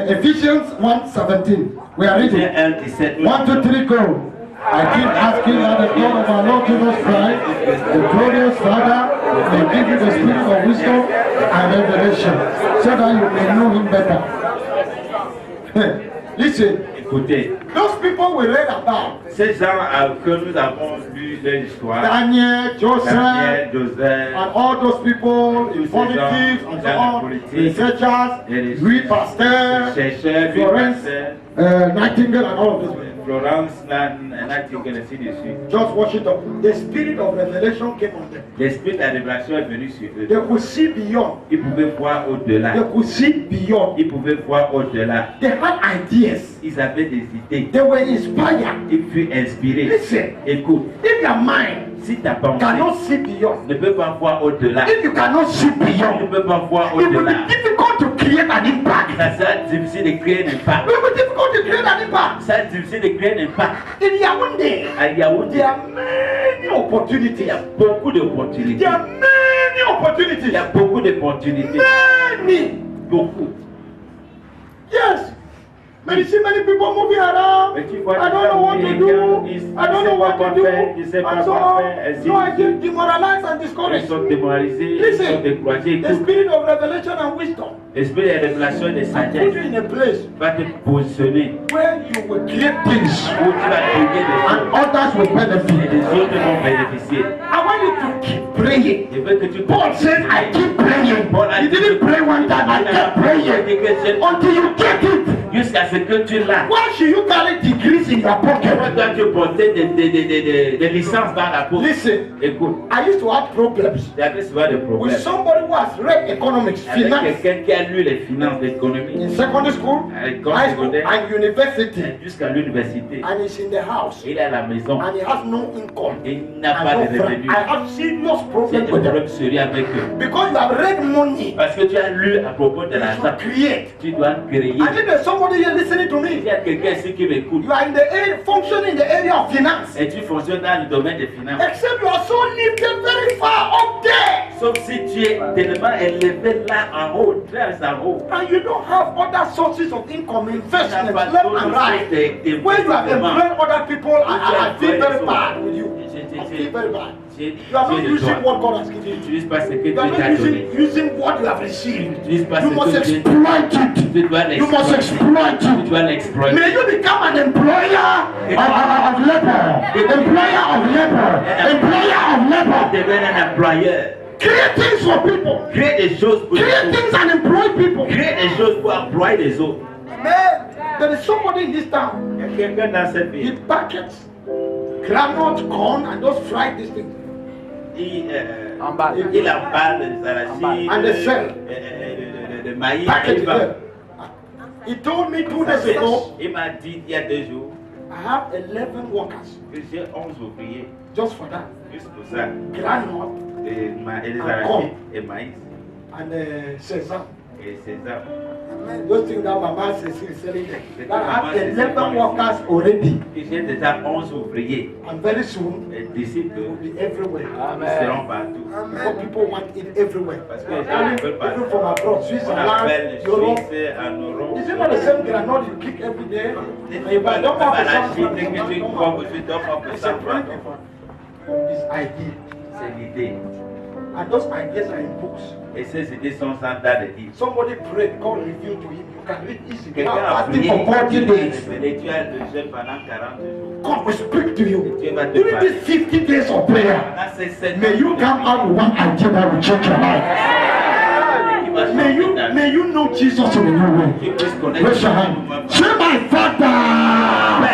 Ephesians 1:17. We are reading. Éphésiens 1, 17. 1, 2, 3, go. I keep asking that the God of our Lord Jesus Christ, the glorious Father, may give you the spirit of wisdom and revelation, so that you may know Him better. Listen, Écoutez, those people we read about, ces gens que nous avons lu leur histoire, Daniel, Joseph, Daniel, Joseph, and all those people in politics and so on, researchers, Louis Pasteur, chercheurs, Florence, Nightingale, and all of these people. Florence, Nightingale, ainsi de suite. Just watch it up. The spirit of revelation came on them. L'esprit de la révélation est venu sur eux. They could see beyond. Ils pouvaient voir au-delà. They could see beyond. Ils pouvaient voir au-delà. They had ideas. Ils avaient des idées. They were inspired. Ils furent inspirés. Listen, Écoute, if your mind si ta pensée cannot see beyond, ne peut pas voir au-delà, if you cannot see tu ne beyond, peux pas voir it will au-delà, be difficult to create an impact. ça sera difficile de créer un impact. It will be difficult to create an impact. Ça sera difficile de créer un impact. In Yaoundé, À Yaoundé, there are many il opportunities. y a beaucoup d'opportunités. There are many Il opportunities. y a beaucoup d'opportunités. Many. Beaucoup. Yes. But you see many people moving around. Mais tu vois, I don't know what to do. I don't know what to do. Ils ne savent pas And so quoi on. faire, ainsi So I de get suite. demoralized and Ils discouraged. sont démoralisés, ils sont Listen, découragés. the Écoute, spirit of revelation and wisdom l'esprit de révélation et de put you sagesse in a place va te positionner where you will create things où tu vas créer des and choses others will et benefit. les autres vont bénéficier. I want you to keep praying. Je veux que tu Paul said, I keep praying. He didn't pray one time, I kept praying until you get it. jusqu'à ce que tu l'as. Why should you carry degrees in your Pourquoi pocket? dois tu porter des licences dans la poche? Listen, Écoute, I used to have problems j'avais souvent des with problèmes somebody who has read economics, avec finance, quelqu'un qui a lu les finances, l'économie, in secondary school, à l'école high school, secondaire, and university, jusqu'à l'université. and he's in the house, Il est à la maison and he has no income. et il n'a And pas no de friend. revenus. I have serious C'est problems des with them. problèmes sérieux avec eux. Because you have read money, Parce que tu as lu à propos de you l'argent. should create. Tu dois créer. I think there's somebody here listening to Il y me. a quelqu'un ici qui m'écoute You are in the area, functioning in the area of finance. et tu fonctionnes dans le domaine des finances. Except you are so lifted very far up there. Sauf si tu es tellement élevé là en haut, très en haut. And you don't have other sources of income, Tu n'as investments, pas left d'autres and sources right. de- When you have d'investissement. employed other people, I feel very bad with you. I feel very bad. You are not using what God has given you. N'utilise pas ce que You Dieu are t'a not donné. using what you have received. N'utilise pas You ce must que Dieu exploit it. Tu dois You must exploit Tu it. dois l'exploiter. May you become an employer of labor. Employer of labor. Employer of labor. Deviens un employeur. Create things for people. Crée des choses pour les Create autres. things and employ people. Crée des choses pour employer les autres. Amen. There is somebody in this town. Il y a quelqu'un dans cette He ville. packets groundnut, corn, and just fry this thing. Il emballe les arachides, And the cell. le maïs. Packet il it va- there. He told me 2 Ça days fait- ago, Il m'a dit il y a 2 jours I have 11 workers que j'ai 11 ouvriers just for that. juste pour ça. Groundnut Et les Ah, arachides corn. et maïs and sesame. et sésame. Those things that Mama says is selling them. C'est But I have Mama Cécile 11 comme workers already. Et j'ai déjà 11 ouvriers. And very soon, Et d'ici peu, it will be everywhere. ils seront partout. Because people want it everywhere. Parce que les gens ne veulent pas. Even from abroad, On Switzerland, appelle Europe. Suisse, en Europe. Is it not the same granite you kick every day? And you buy, don't Même have à la to Chine, dès que tu coupes, tu dois faire It's ça. a great This idea. C'est l'idée. And those ideas are in books. Et ces idées sont dans les livres. Somebody prayed, God revealed to him. You can read easily. Quelqu'un Now, a fasting prié, for 40 days. et tu as le jeûne pendant 40 jours. God will speak to you. Dieu va te During parler. these 50 days of prayer, Pendant ces 7 may you come out with one idea that will change your life. May you know Jesus in a new way. Tu puisses connaître Raise your hand. Say, my Father,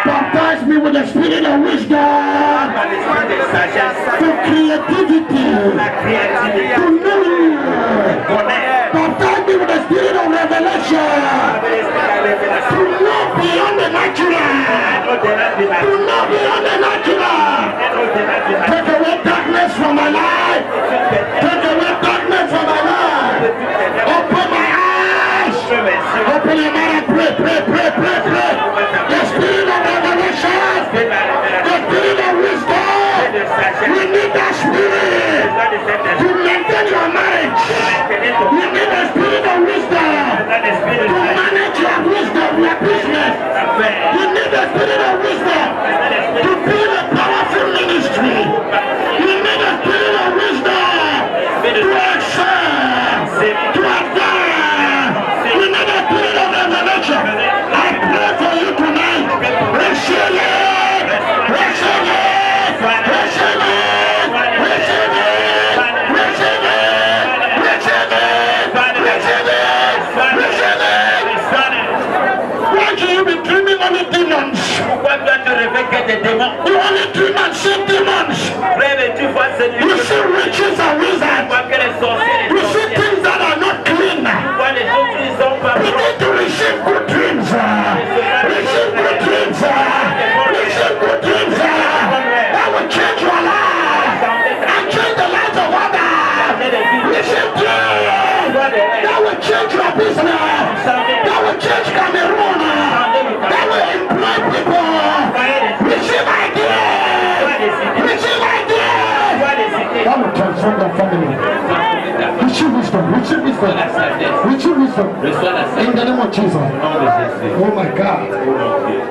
baptize me with the spirit of wisdom, par l'esprit de sagesse, to creativity, la créativité, to know. connaître, Baptize me with the spirit of revelation, avec l'esprit de la to révélation, know beyond the natural, au-delà de la to know beyond the natural. au-delà de la Take away darkness from my life. Take away darkness from my life. Open my eyes. Open your mouth and pray, pray, pray, pray, pray. The spirit of revelation, the spirit of wisdom. We need that spirit to maintain your marriage. We need the spirit of wisdom to manage your wisdom, your business. You need the spirit of wisdom to build a powerful ministry. You need the spirit of wisdom to excel, to advance. You need the spirit of revelation. I pray for you tonight. Receive it. Receive it. Receive it. Receive it. Receive it. Receive it. Receive it. Receive it. Why do you be dreaming only demons? Pourquoi toi tu rêves que des démons? You only dream and see demons. Rêve, tu vois ces You see witches and Tu wizards. vois que les sorciers, les You see sorcières, things that are not clean. tu vois les choses qui ne sont pas You propres. need to receive good dreams. Receive good dreams. Receive good dreams. That will change your life and change the lives of others. Receive dreams. That will change your business. That will change Cameroon. That will employ people. Receive ideas. Receive ideas. That will transform your family. Receive wisdom. Receive wisdom. Receive wisdom. Reçois la In the name of Jesus. nom de Jésus. Oh my God. Oh mon Dieu.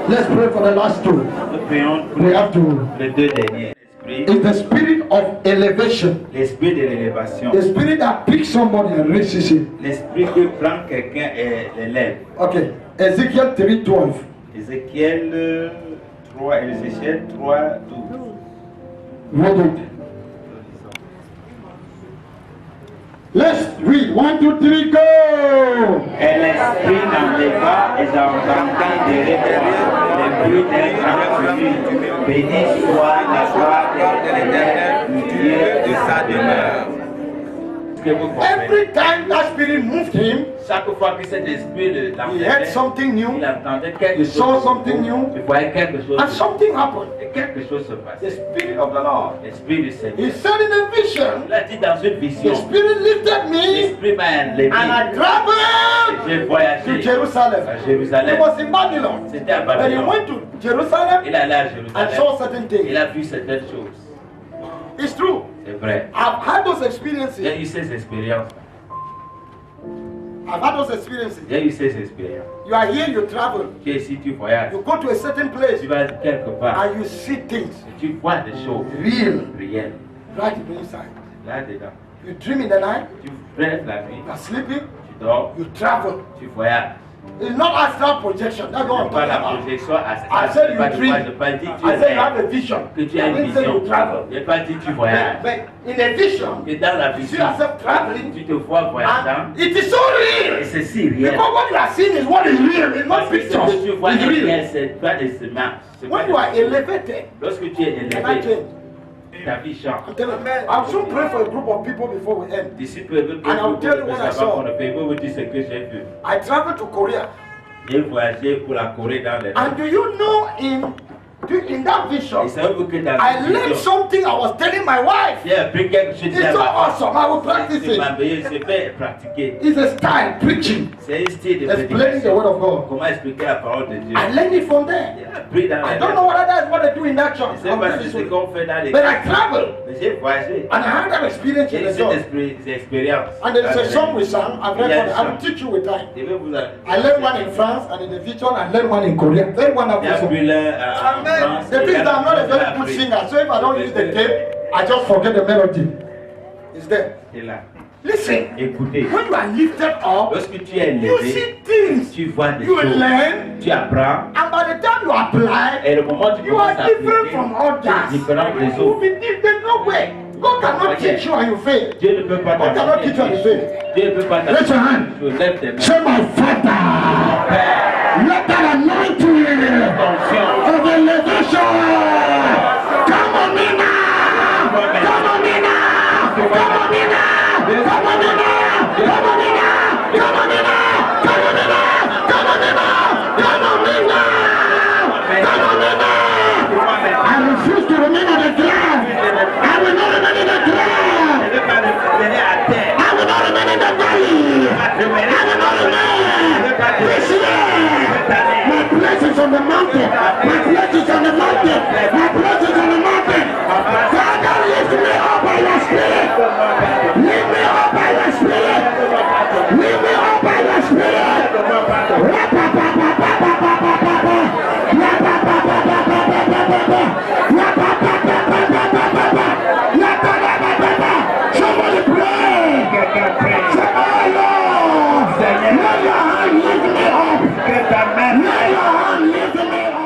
Let's pray for the last two. Nous prions pour We have to. les deux derniers. L'esprit, It's the spirit of elevation. l'esprit de l'élévation. The spirit that picks somebody and raises him. L'esprit qui prend quelqu'un et l'élève. Okay. Ezekiel 3:12. Ézéchiel 3, Ézéchiel 3, 12. Read it. Let's read. 1, 2, 3, go. Et l'esprit m'enleva et j'entendis derrière le bruit d'un grand cri. Béni soit la gloire de l'Éternel, du Dieu de sa demeure. Que vous comprenez. Every time that spirit moved him, Chaque fois que cet esprit he heard l'entendait, something new il entendait quelque He chose. saw something new. Il voyait quelque chose. and something happened. Et quelque chose se The passait. spirit of the Lord. L'esprit du Seigneur. He said in a vision, Il a dit dans une vision. the spirit lifted me L'esprit m'a élevé. and I traveled J'ai to voyagé Jerusalem. à He Jérusalem. was in Babylon. C'était à When he Babylone. went to Jerusalem Il allait à and Jérusalem. saw certain Il things. a vu certaines choses. It's true. C'est vrai. I've had those J'ai experiences. eu ces expériences. I've had those experiences. J'ai eu ces expériences. You are here, you travel. Tu es ici, tu voyages. You go to a certain place Tu vas quelque part. and you see things Et tu vois des choses real réelles. right inside. Là-dedans. You dream in the night, Tu rêves la nuit. you are sleeping, Tu dors. you travel. Tu voyages. It's not astral projection. That's what I'm Pas talking la about. projection I said you dream. Je pas dit tu I said you rêves, have a vision. que tu as I une didn't say vision. you travel. Je n'ai pas dit tu voyages. But in a vision, Mais dans la you see vision, yourself traveling. tu te vois voyageant. And it is so Et real. c'est si réel. Because what you are seeing is what is real. It's Parce not que ce pictures. que tu vois It's est real. réel, c'est pas des semences. C'est pas When des you are semences. elevated, Lorsque tu es can I élevé, change? ta vie change. I'm telling you, I'll soon pray for a group of people before we end. D'ici peu, And I'll tell you what I saw. on peut vous dire ce que j'ai vu. I traveled to Korea. J'ai voyagé pour la Corée dans les And do you know in that vision, Et savez-vous que dans I la learned vision, something I was telling my wife. j'ai appris quelque chose. It's so awesome. I will practice C'est it. merveilleux, c'est fait pratiquer. It's a style, preaching, C'est un style de explaining the prédication. word of God. Comment expliquer la parole de Dieu? I learned it from there. J'ai appris dans I les don't know whether that's what they do in that church. Je sais I'll pas tell si you c'est ce so. qu'on fait dans les But I traveled Mais j'ai voyagé. and I had that experience in J'ai the eu church. cette expérience. And there is a song we sang. I've read one. I will teach you with time. Je vais vous I learned one in France and in the vision I learned one in Korea. Very wonderful J'ai song. appris en France. The thing is that I'm not a very good singer, so if I don't use the tape, I just forget the melody. It's there. C'est là. Listen, Écoutez, when you are lifted up, lorsque tu es you élevé, see things, tu vois des you choses, learn, tu apprends, and by the time you apply, et le moment où tu you are commences à different appliquer, from tu es others. différent des You will autres. be different. There's no way. God cannot teach you and you fail. Dieu ne peut pas God cannot teach you and you fail. Dieu ne peut pas Raise your hand. Je lève tes mains. Say, my Father, let that anointing of elevation come on me now. Come on me now. Come on me now. Come on me now. Come on me now. Come on me now. Come on me now. Come on me now. Come on me now. Come on me now. I refuse to remain on the ground. I will not remain in the ground. Je ne veux pas revenir à terre. I will not remain in the valley. I will not remain. This year, my place is on the mountain. My place is on the mountain. My place is on the mountain. Father, lift me up by your spirit. Lift me up by your spirit. Lift me up by your spirit. Somebody pray. Say, oh Lord, let your hand lift me up. Let your hand lift me up.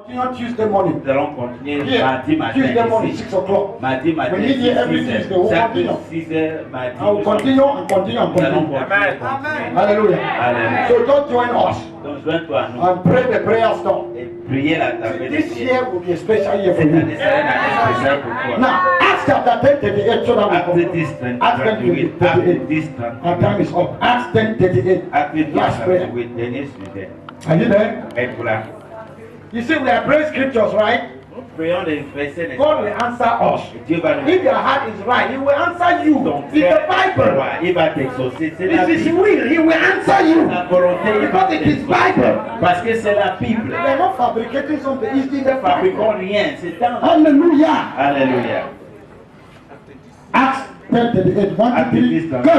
Continue Tuesday morning. Nous allons continuer Here, mardi matin Tuesday morning, ici. 6 o'clock. Mardi matin, We meet here every 6 Tuesday. We'll Chaque continue. 6 heures, mardi. I will continue and continue and Nous allons continue. continuer. Hallelujah. Alléluia. So don't join us Donc, joins-toi à nous and pray the prayer storm. et priez la table. This year will be a special year for Cette you. année sera une année spéciale pour toi. Now, Acts chapter 10, 38, so that we Acte come. 10, Acts 10, 38. 38. Acte 10, Our time is up. Acts 10, 38. Acte 10, Last prayer. 38. Dernier sujet. Are you there? Êtes-vous là? You see, we are praying scriptures, right? Nous prions les versets, n'est-ce God will pas? answer us. Et Dieu va nous If your heart is right, He will answer you. Ton It's cœur the Bible. droit. Il va t'exaucer. C'est la It is Bible. will. He will answer you. La volonté, il va Because it is t'exaucer. Bible. Parce que c'est la Bible. We are not fabricating something. It's in the Bible. Fabriquons rien. C'est dans la Hallelujah. Alléluia. Acts 10, 38. 1, Acte 2, 10, 3, go.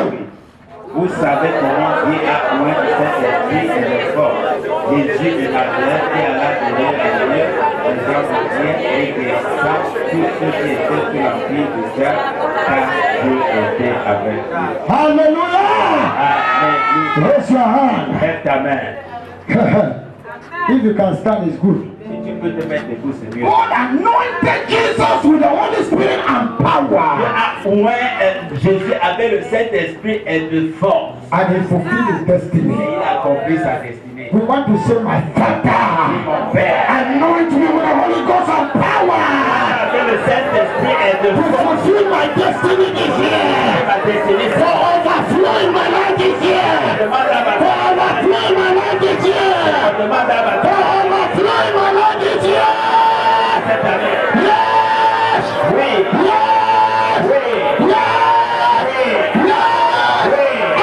Vous savez comment Dieu a oint cet esprit et le corps. Jésus de Nazareth et à l'intérieur des hommes entiers et des saints, tous ceux qui étaient sous l'empire du ciel, car Dieu était avec eux. Hallelujah. Amen. Raise your hand. Lève ta main. If you can stand, it's good. Si tu peux te mettre debout, c'est mieux. God anointed Jesus with the Holy Spirit and Dieu power. a oint Jésus avec le Saint-Esprit et de force. And He fulfilled His Et destiny. il a accompli sa destinée. We want to say, my Father, Mon Père, anoint me with the Holy Ghost and power avec le Saint-Esprit et de to force. fulfill my destiny this year. Ma destinée, For overflow in my life this year. demande à ma For overflow in my life this year. demande à ma For overflow in my life this year. cette année. Yes! Oui, Yes! oui, Yes! Yes!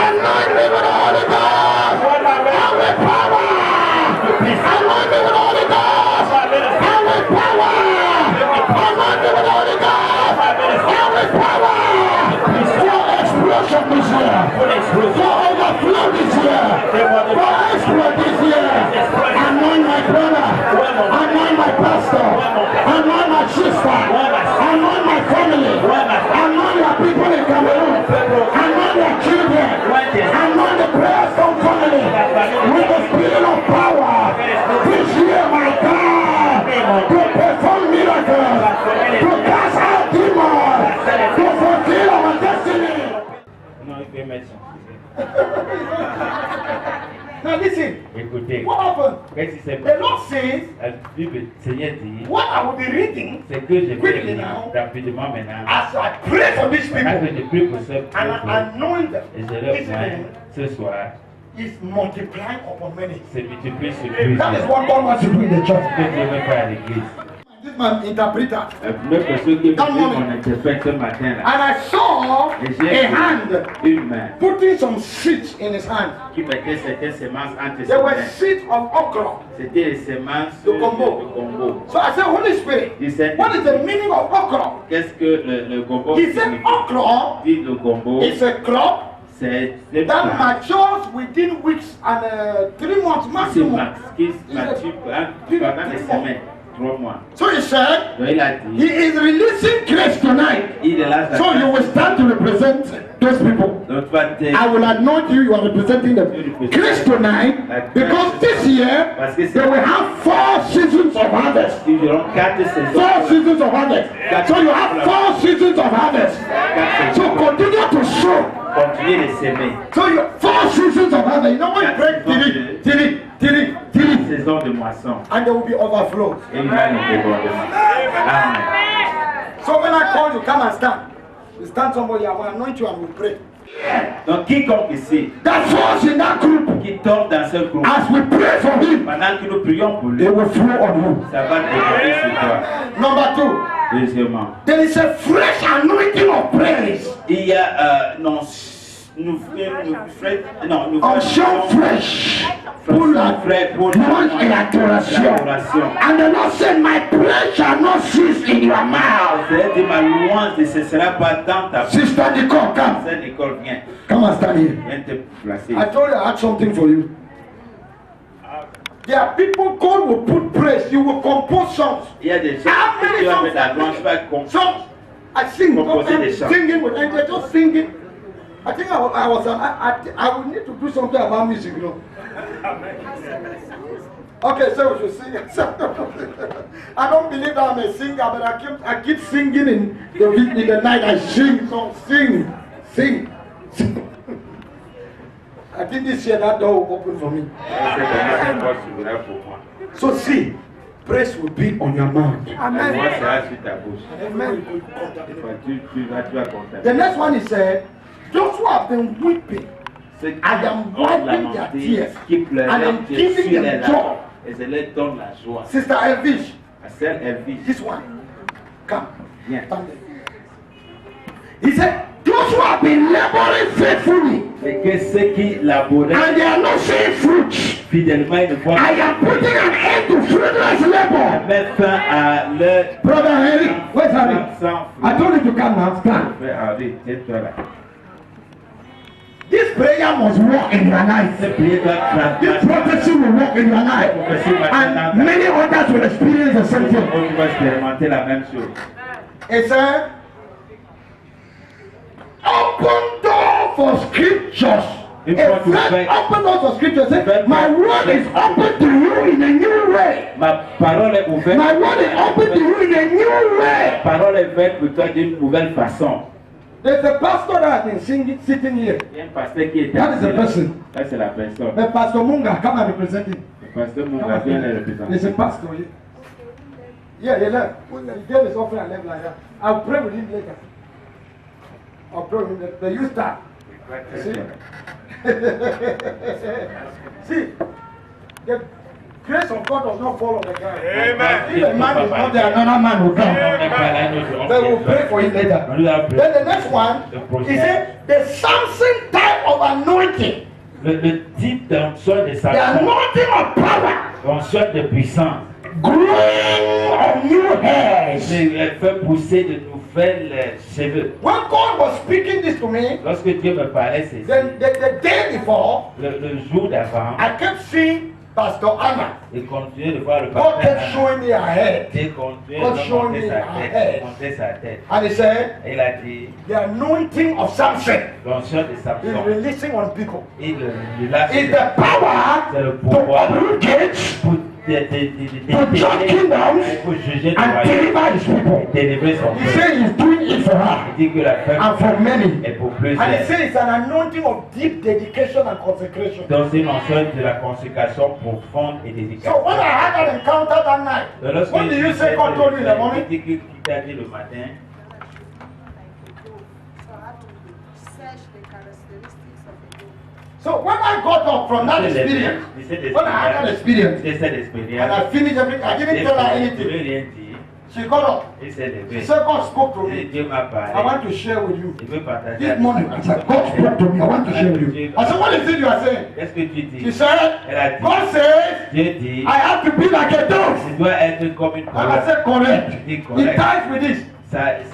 Anoint me with the Holy Ghost and with power. Anoint me with the Holy Ghost and with power. Anoint me with the Holy Ghost and with power. For explosion this year. For overflow this year. For exploit this year. Anoint my brother. Anoint my pastor. Anoint my sister. Anoint my family. Anoint your people in Cameroon. Anoint your children. Anoint the prayer stone family with the Non, il peut mettre son. Now listen. Écoutez, What happened? qu'est-ce qui s'est The passé? Lord says, La Bible, Seigneur dit, what I will be reading c'est que je vais quickly lire now rapidement maintenant. as I pray for these Pendant que people je prie pour ce and peuple, I anoint them. et je leur Listen, pointe ce soir, is multiplying upon many. c'est multiplié sur plusieurs. That is what God wants to do in the church. Ce que Dieu veut faire à l'église. This man interpreter. La première personne qui me dit mon interprète ce matin là, And I saw et j'ai a hand vu une main putting some seeds in his hand. qui mettait certaines semences entre ses There were mains. seeds of okra. C'était les semences De de Congo. Congo. So I said, Holy Spirit, Il s'est what is the meaning of okra? qu'est-ce que le Congo He said, signifie? okra Dit le Congo, is a crop c'est le that plant matures within weeks and 3 months qui maximum. mature pendant des semaines, 3 mois. So he said, Donc il a he dit, is releasing grace tonight. il est là. So you will start to represent those people. Donc tu vas te I will anoint you, you are representing them. Grace tonight, because this year they will have 4 seasons of harvest. ils auront 4 saisons. 4 seasons of harvest. So you have 4 seasons of harvest. So continue to sow. Continuez de s'aimer. So you 4 seasons of harvest. You know when you break tiri, Saison de moisson. and there will be overflow. Et il va nous débordement. Amen. So when I call you, come and stand. You stand somebody, I will anoint you and we pray. Donc quiconque ici That falls in that group, qui tombe dans ce groupe, as we pray for him, pendant que nous prions pour lui, they will flow on you. ça va déborder sur toi. Number 2, Deuxièmement, there is a fresh anointing of praise. il y a non Unction fresh. Full of louange et adoration. And the Lord said, my praise shall not cease in your mouth. C'est-à-dire ma louange ne cessera pas dans ta bouche. Sister Nicole, come. Sœur Nicole, viens. Come and stand here. Viens te placer. I told you I had something for you. There are people God will put praise. You will compose songs. Il y a des gens How qui many vont songs? mettre la louange, pas comme Songs. I sing. Composer des chants. Singing with angels, just singing. I think I would need to do something about music, you know. Okay, so we should sing. I don't believe I'm a singer, but I keep singing in the night. I sing songs, sing. I think this year that door will open for me. So see, praise will be on your mouth. La louange sera sur ta bouche. Amen. Tu vas contenter. The next one is those who have been weeping, Ceux qui I am ont wiping their lamenté, tears qui pleuraient, and I'm qui giving essuient les them larmes, joy. et je leur donne la joie. Sister Elvish, La sœur Elvis, this one, come. viens. Stand there. He said, those who have been laboring faithfully Et que ceux qui laboraient and they are not seeing fruit, fidèlement, ils ne voient I am putting an end to fruitless labor. mettre fin à leur Brother Henry, where's Harry? sans I told you to come now. Stand. Henri, tiens-toi là. This prayer must work in your life. Cette prière doit This transmettre. prophecy will work in your life. And many others will experience the same thing. On va expérimenter la même chose. It said, open door for scriptures. A friend open door for scriptures. Say, my word is open to you in a new way. Ma parole est ouverte. My word is open to you in a new way. Ma parole est ouverte pour toi d'une nouvelle façon. There's a pastor that has been sitting here. Il y a un pasteur qui est That is the assis là. person. Ça, c'est la personne. But Pastor Munga, come and represent him. Le pasteur Munga vient le représenter. There's a pastor here. Yeah, he left. He gave his offering and left like that. I'll pray with him later. I'll pray with him later. But you start. See? See, the grace of God does not fall on the ground. Amen. If a man is not there, another man will come. But we'll pray for him later. Then the next one, he said, the Samson type of anointing. Le type d'onction de The Samson, anointing of power. l'onction de puissance, Growing of new hairs. c'est fait pousser de nouvelles cheveux. When God was speaking this to me, Lorsque Dieu me parlait, c'est then the day before, le jour d'avant, I kept seeing Pastor Anna. et continuer de voir le God pasteur kept showing me her head. Dieu continuait God de showed me monter sa her head. tête, monter sa tête. And he said, Et il a dit, the anointing of Samson l'onction de is Samson, releasing on people. il lâche Is the power c'est le to pouvoir open gates pour to judge kingdoms pour juger and le deliver his people. délivrer son He peuple. said he's doing it for her Il dit que la femme and for many. est pour plus. And it says it's an anointing of deep dedication and consecration. Donc c'est une onction de la consécration profonde et dédicace. So when I had that encounter that night, what do you say God told you in the morning? Qui t'a dit le matin? So when I got up from that experience, when I had that experience, and I finished everything, I didn't tell her anything. She got up. She said, God spoke to me. I want to share with you. This morning, I said, God spoke to me. I want to share with you. I said, what is it you are saying? She said, God says, I have to be like a dove. And I said, correct. It ties with this.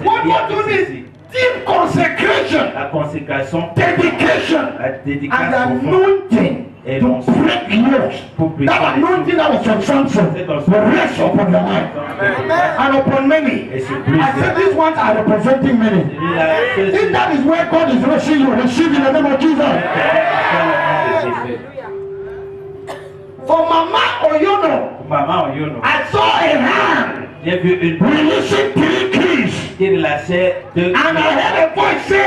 What do you need? Deep consecration, la consécration, dedication, la dédicace and anointing et to break yokes. That anointing that was on Samson will rest upon your life and upon many. I said these ones are representing many. If that is where God is rushing you, receive in the name of Jesus. For Mama Oyono, I saw a hand releasing 3 keys. And I heard a voice say,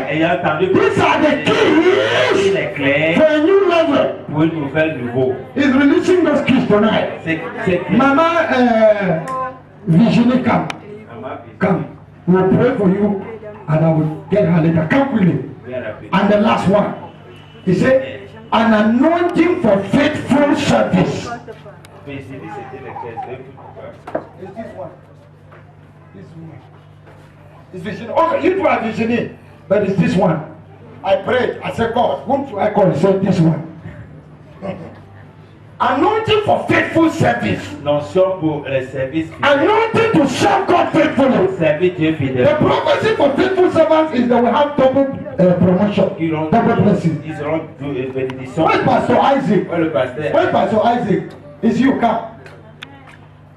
these are the keys for a new level. He's releasing those keys tonight. Mama Virginie, come. We'll pray for you and I will get her later. Come quickly. And the last one. He said, an anointing for faithful service. It's this one. This one. It's Virginie. Okay, you two are Virginie, but it's this one. I prayed. I said, God, whom should I call? He said, this one. Anointing for faithful service. Anointing to serve God faithfully. The prophecy for faithful servants is that we have double promotion, double blessing. Where's Pastor Isaac? Where's Pastor Isaac? It's you, come.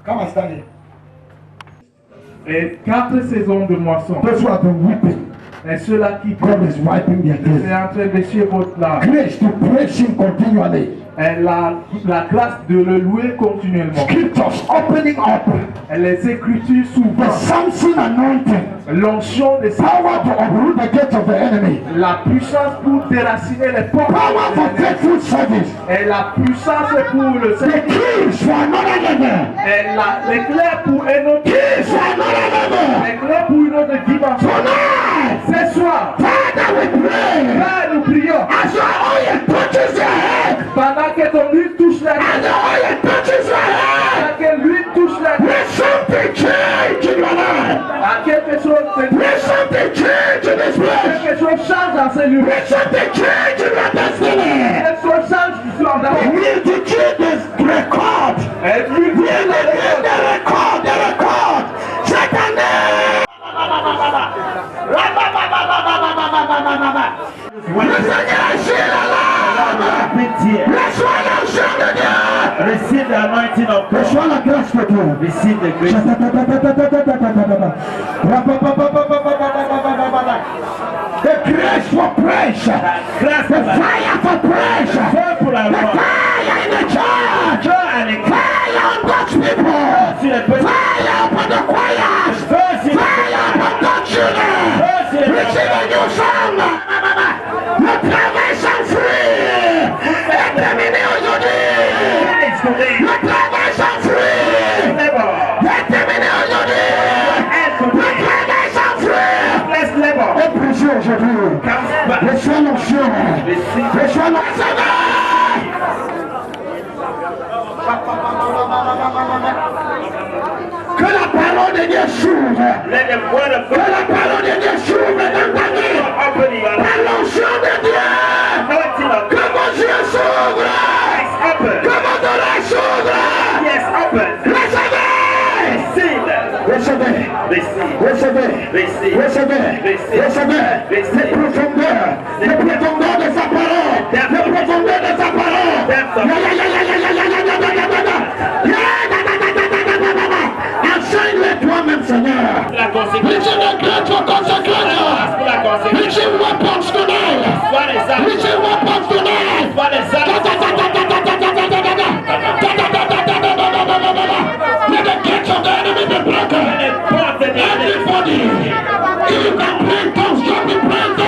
Come and stand here. Et 4 saisons de moisson. Those who have been weeping. Et ceux-là qui God is wiping their c'est tears. en train d'essuyer votre larme. Grace to praise Him continually. Et la grâce de le louer continuellement. Scriptures opening up. Et les écritures The s'ouvrent. Samson anointing. L'onction de Power to uproot the gates of the enemy. la puissance pour déraciner les portes. Power for faithful service. Et la puissance pour le The Seigneur. keys for another level. Et l'éclair pour un autre. Keys for another level. L'éclair pour une autre dimension. Tonight, Ce soir, Father, we pray. Père, nous prions. As your oil touches your head, Pendant que ton huile touche la as tête. your oil touches your head, Pendant que l'huile touche la tête. let something change in your life. À quelque chose Let something change in this place. quelque chose change dans ces lieux. Let something change in your destiny. Quelque chose change dans ta vie. We decree this record. Et puis, We decree the record. Set a name. Receive the anointing of God. Reçois la grâce de Dieu. Receive the grace. The grace for praise. Grâce The fire for praise. Feu pour la The gloire. fire in the church. Fire on God's people. Fire upon the choirs. Fire upon God's children. Receive a new song. Le travail sans fruit est terminé aujourd'hui. Le travail sans fruit est terminé aujourd'hui. Le travail sans fruit est brisé aujourd'hui. Reçois l'onction. Reçois l'onction. Que la parole de Dieu s'ouvre. Let the word of Que God la parole de Dieu s'ouvre dans ta vie. open in your Par life. l'onction de Dieu. Anointing of Que God vos yeux s'ouvrent. is open. Que vos oreilles s'ouvrent. Yes, open. Recevez. Receive. Recevez. Receive. Recevez. Receive. Recevez. Recevez. Les profondeurs. Les profondeurs de sa parole. Les profondeurs de sa parole. Enseigne-les toi-même, Seigneur. La conséquence. Receive the grace for consecration. La conséquence. Receive weapons tonight. Sois les armes. Receive weapons tonight. Sois les armes. Let the gates of the enemy be broken. Les portes de Everybody, if you can pray, don't stop me praying.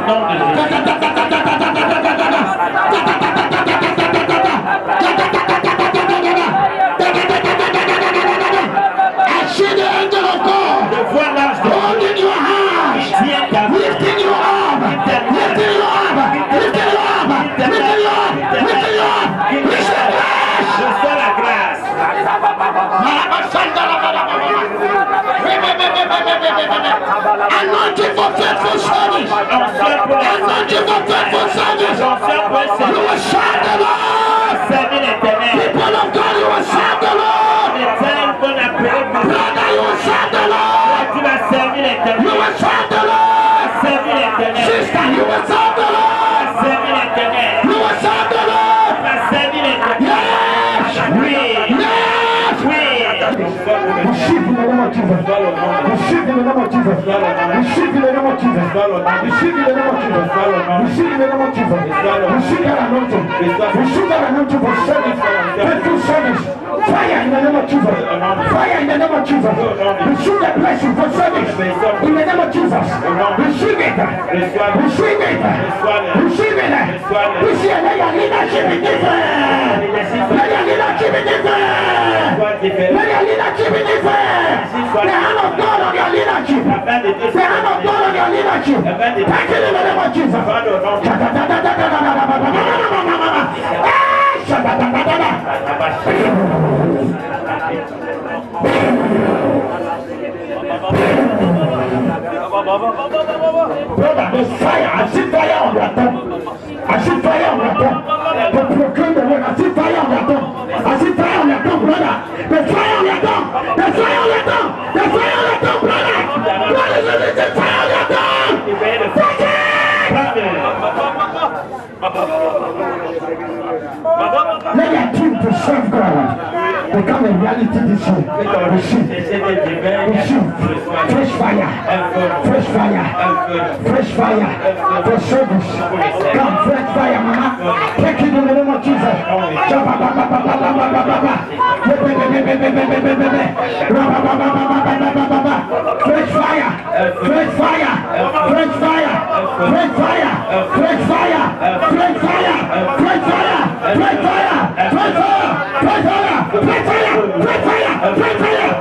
nom de Jésus. I see the angel of God. Je vois l'ange de Holding your hands. Tiens ta main. Lifting your arm. Lifting your arm. Lifting your arm. Lifting your arm. Lifting your arm. Receive grace. Je fais la grâce. Anointing for faithful service. Anointing for faithful service. You will serve the Lord. Servir l'Éternel. People of God, you will serve the Lord. L'Éternel qu'on appelle Brother, you will serve the Lord. tu vas servir You l'Éternel. will serve the Lord. Servir l'Éternel. Sister, you will serve the Lord. Servir l'Éternel. You will serve the Lord. Tu vas servir l'Éternel. Yes. Oui. Yes. Oui. Receive in the name of Jesus. Receive in the name of Jesus. Receive in the name of Jesus. Receive in the name of Jesus. Receive in the name of Jesus. Receive that anointing. Receive that anointing for service. Faithful service. Fire in the name of Jesus. Fire in the name of Jesus. Receive that blessing for service. In the name of Jesus. Receive it. Receive it. Receive it. Receive it. Let your leadership be different. Let your leadership be different. Let your leadership be different. The hand of God on your leadership. The hand of God on your leadership. Take it in the name of Jesus. Brother, there's fire. I see fire on your tongue. I see fire on your tongue. To proclaim the word. I see fire on your tongue. I see fire on your tongue, brother. There's fire on your tongue. There's fire on your tongue. There's fire on your tongue, brother. Brother, there's fire on your tongue. Take it. Let your dream to serve God become a reality this year. Receive. Receive. Fresh fire. Fresh fire. Fresh fire. For service. Come, fresh fire, mama. Take it in the name of Jesus. Fresh fire. Fresh fire. Fresh fire. Fresh fire. Fresh fire. Fresh fire. Fresh fire. Fresh fire. Fresh fire. Fresh fire. Fresh fire. Fresh fire. Fresh fire.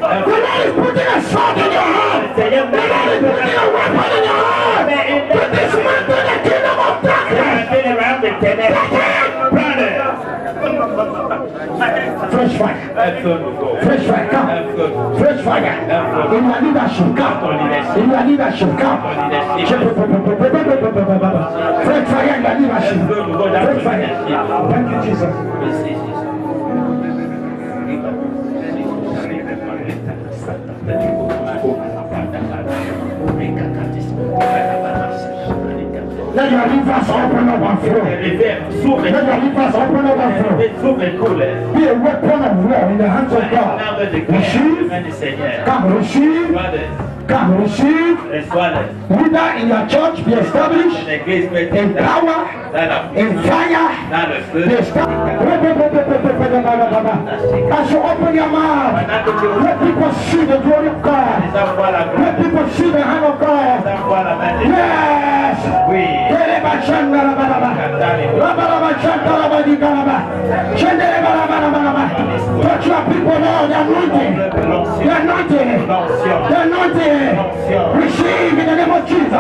The Lord is putting a sword in your hand. The Lord is putting a weapon in your hand. To dismantle the kingdom of darkness. Fresh fire. Fresh fire. Come. Fresh fire. In your leadership. Come. In your leadership. Come. Fresh fire in your leadership. Fresh fire. Thank you, Jesus. Let your rivers open up and flow. Let your rivers open up and flow. Be a weapon of war in the hands of God. Receive. Come, receive. Come, receive. Leader in your church be established in power, in fire. As you open your mouth, let people see the glory of God. Let people see the hand of God. Yes. Touch your people now, the anointing. The anointing. The anointing. Receive in the name of Jesus. A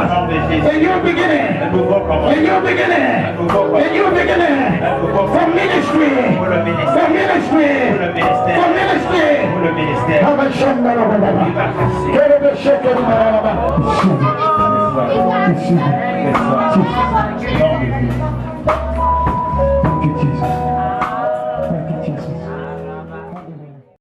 new beginning. A new beginning. A new beginning. For ministry. For ministry. For ministry. Have a shanda. Get a shaker.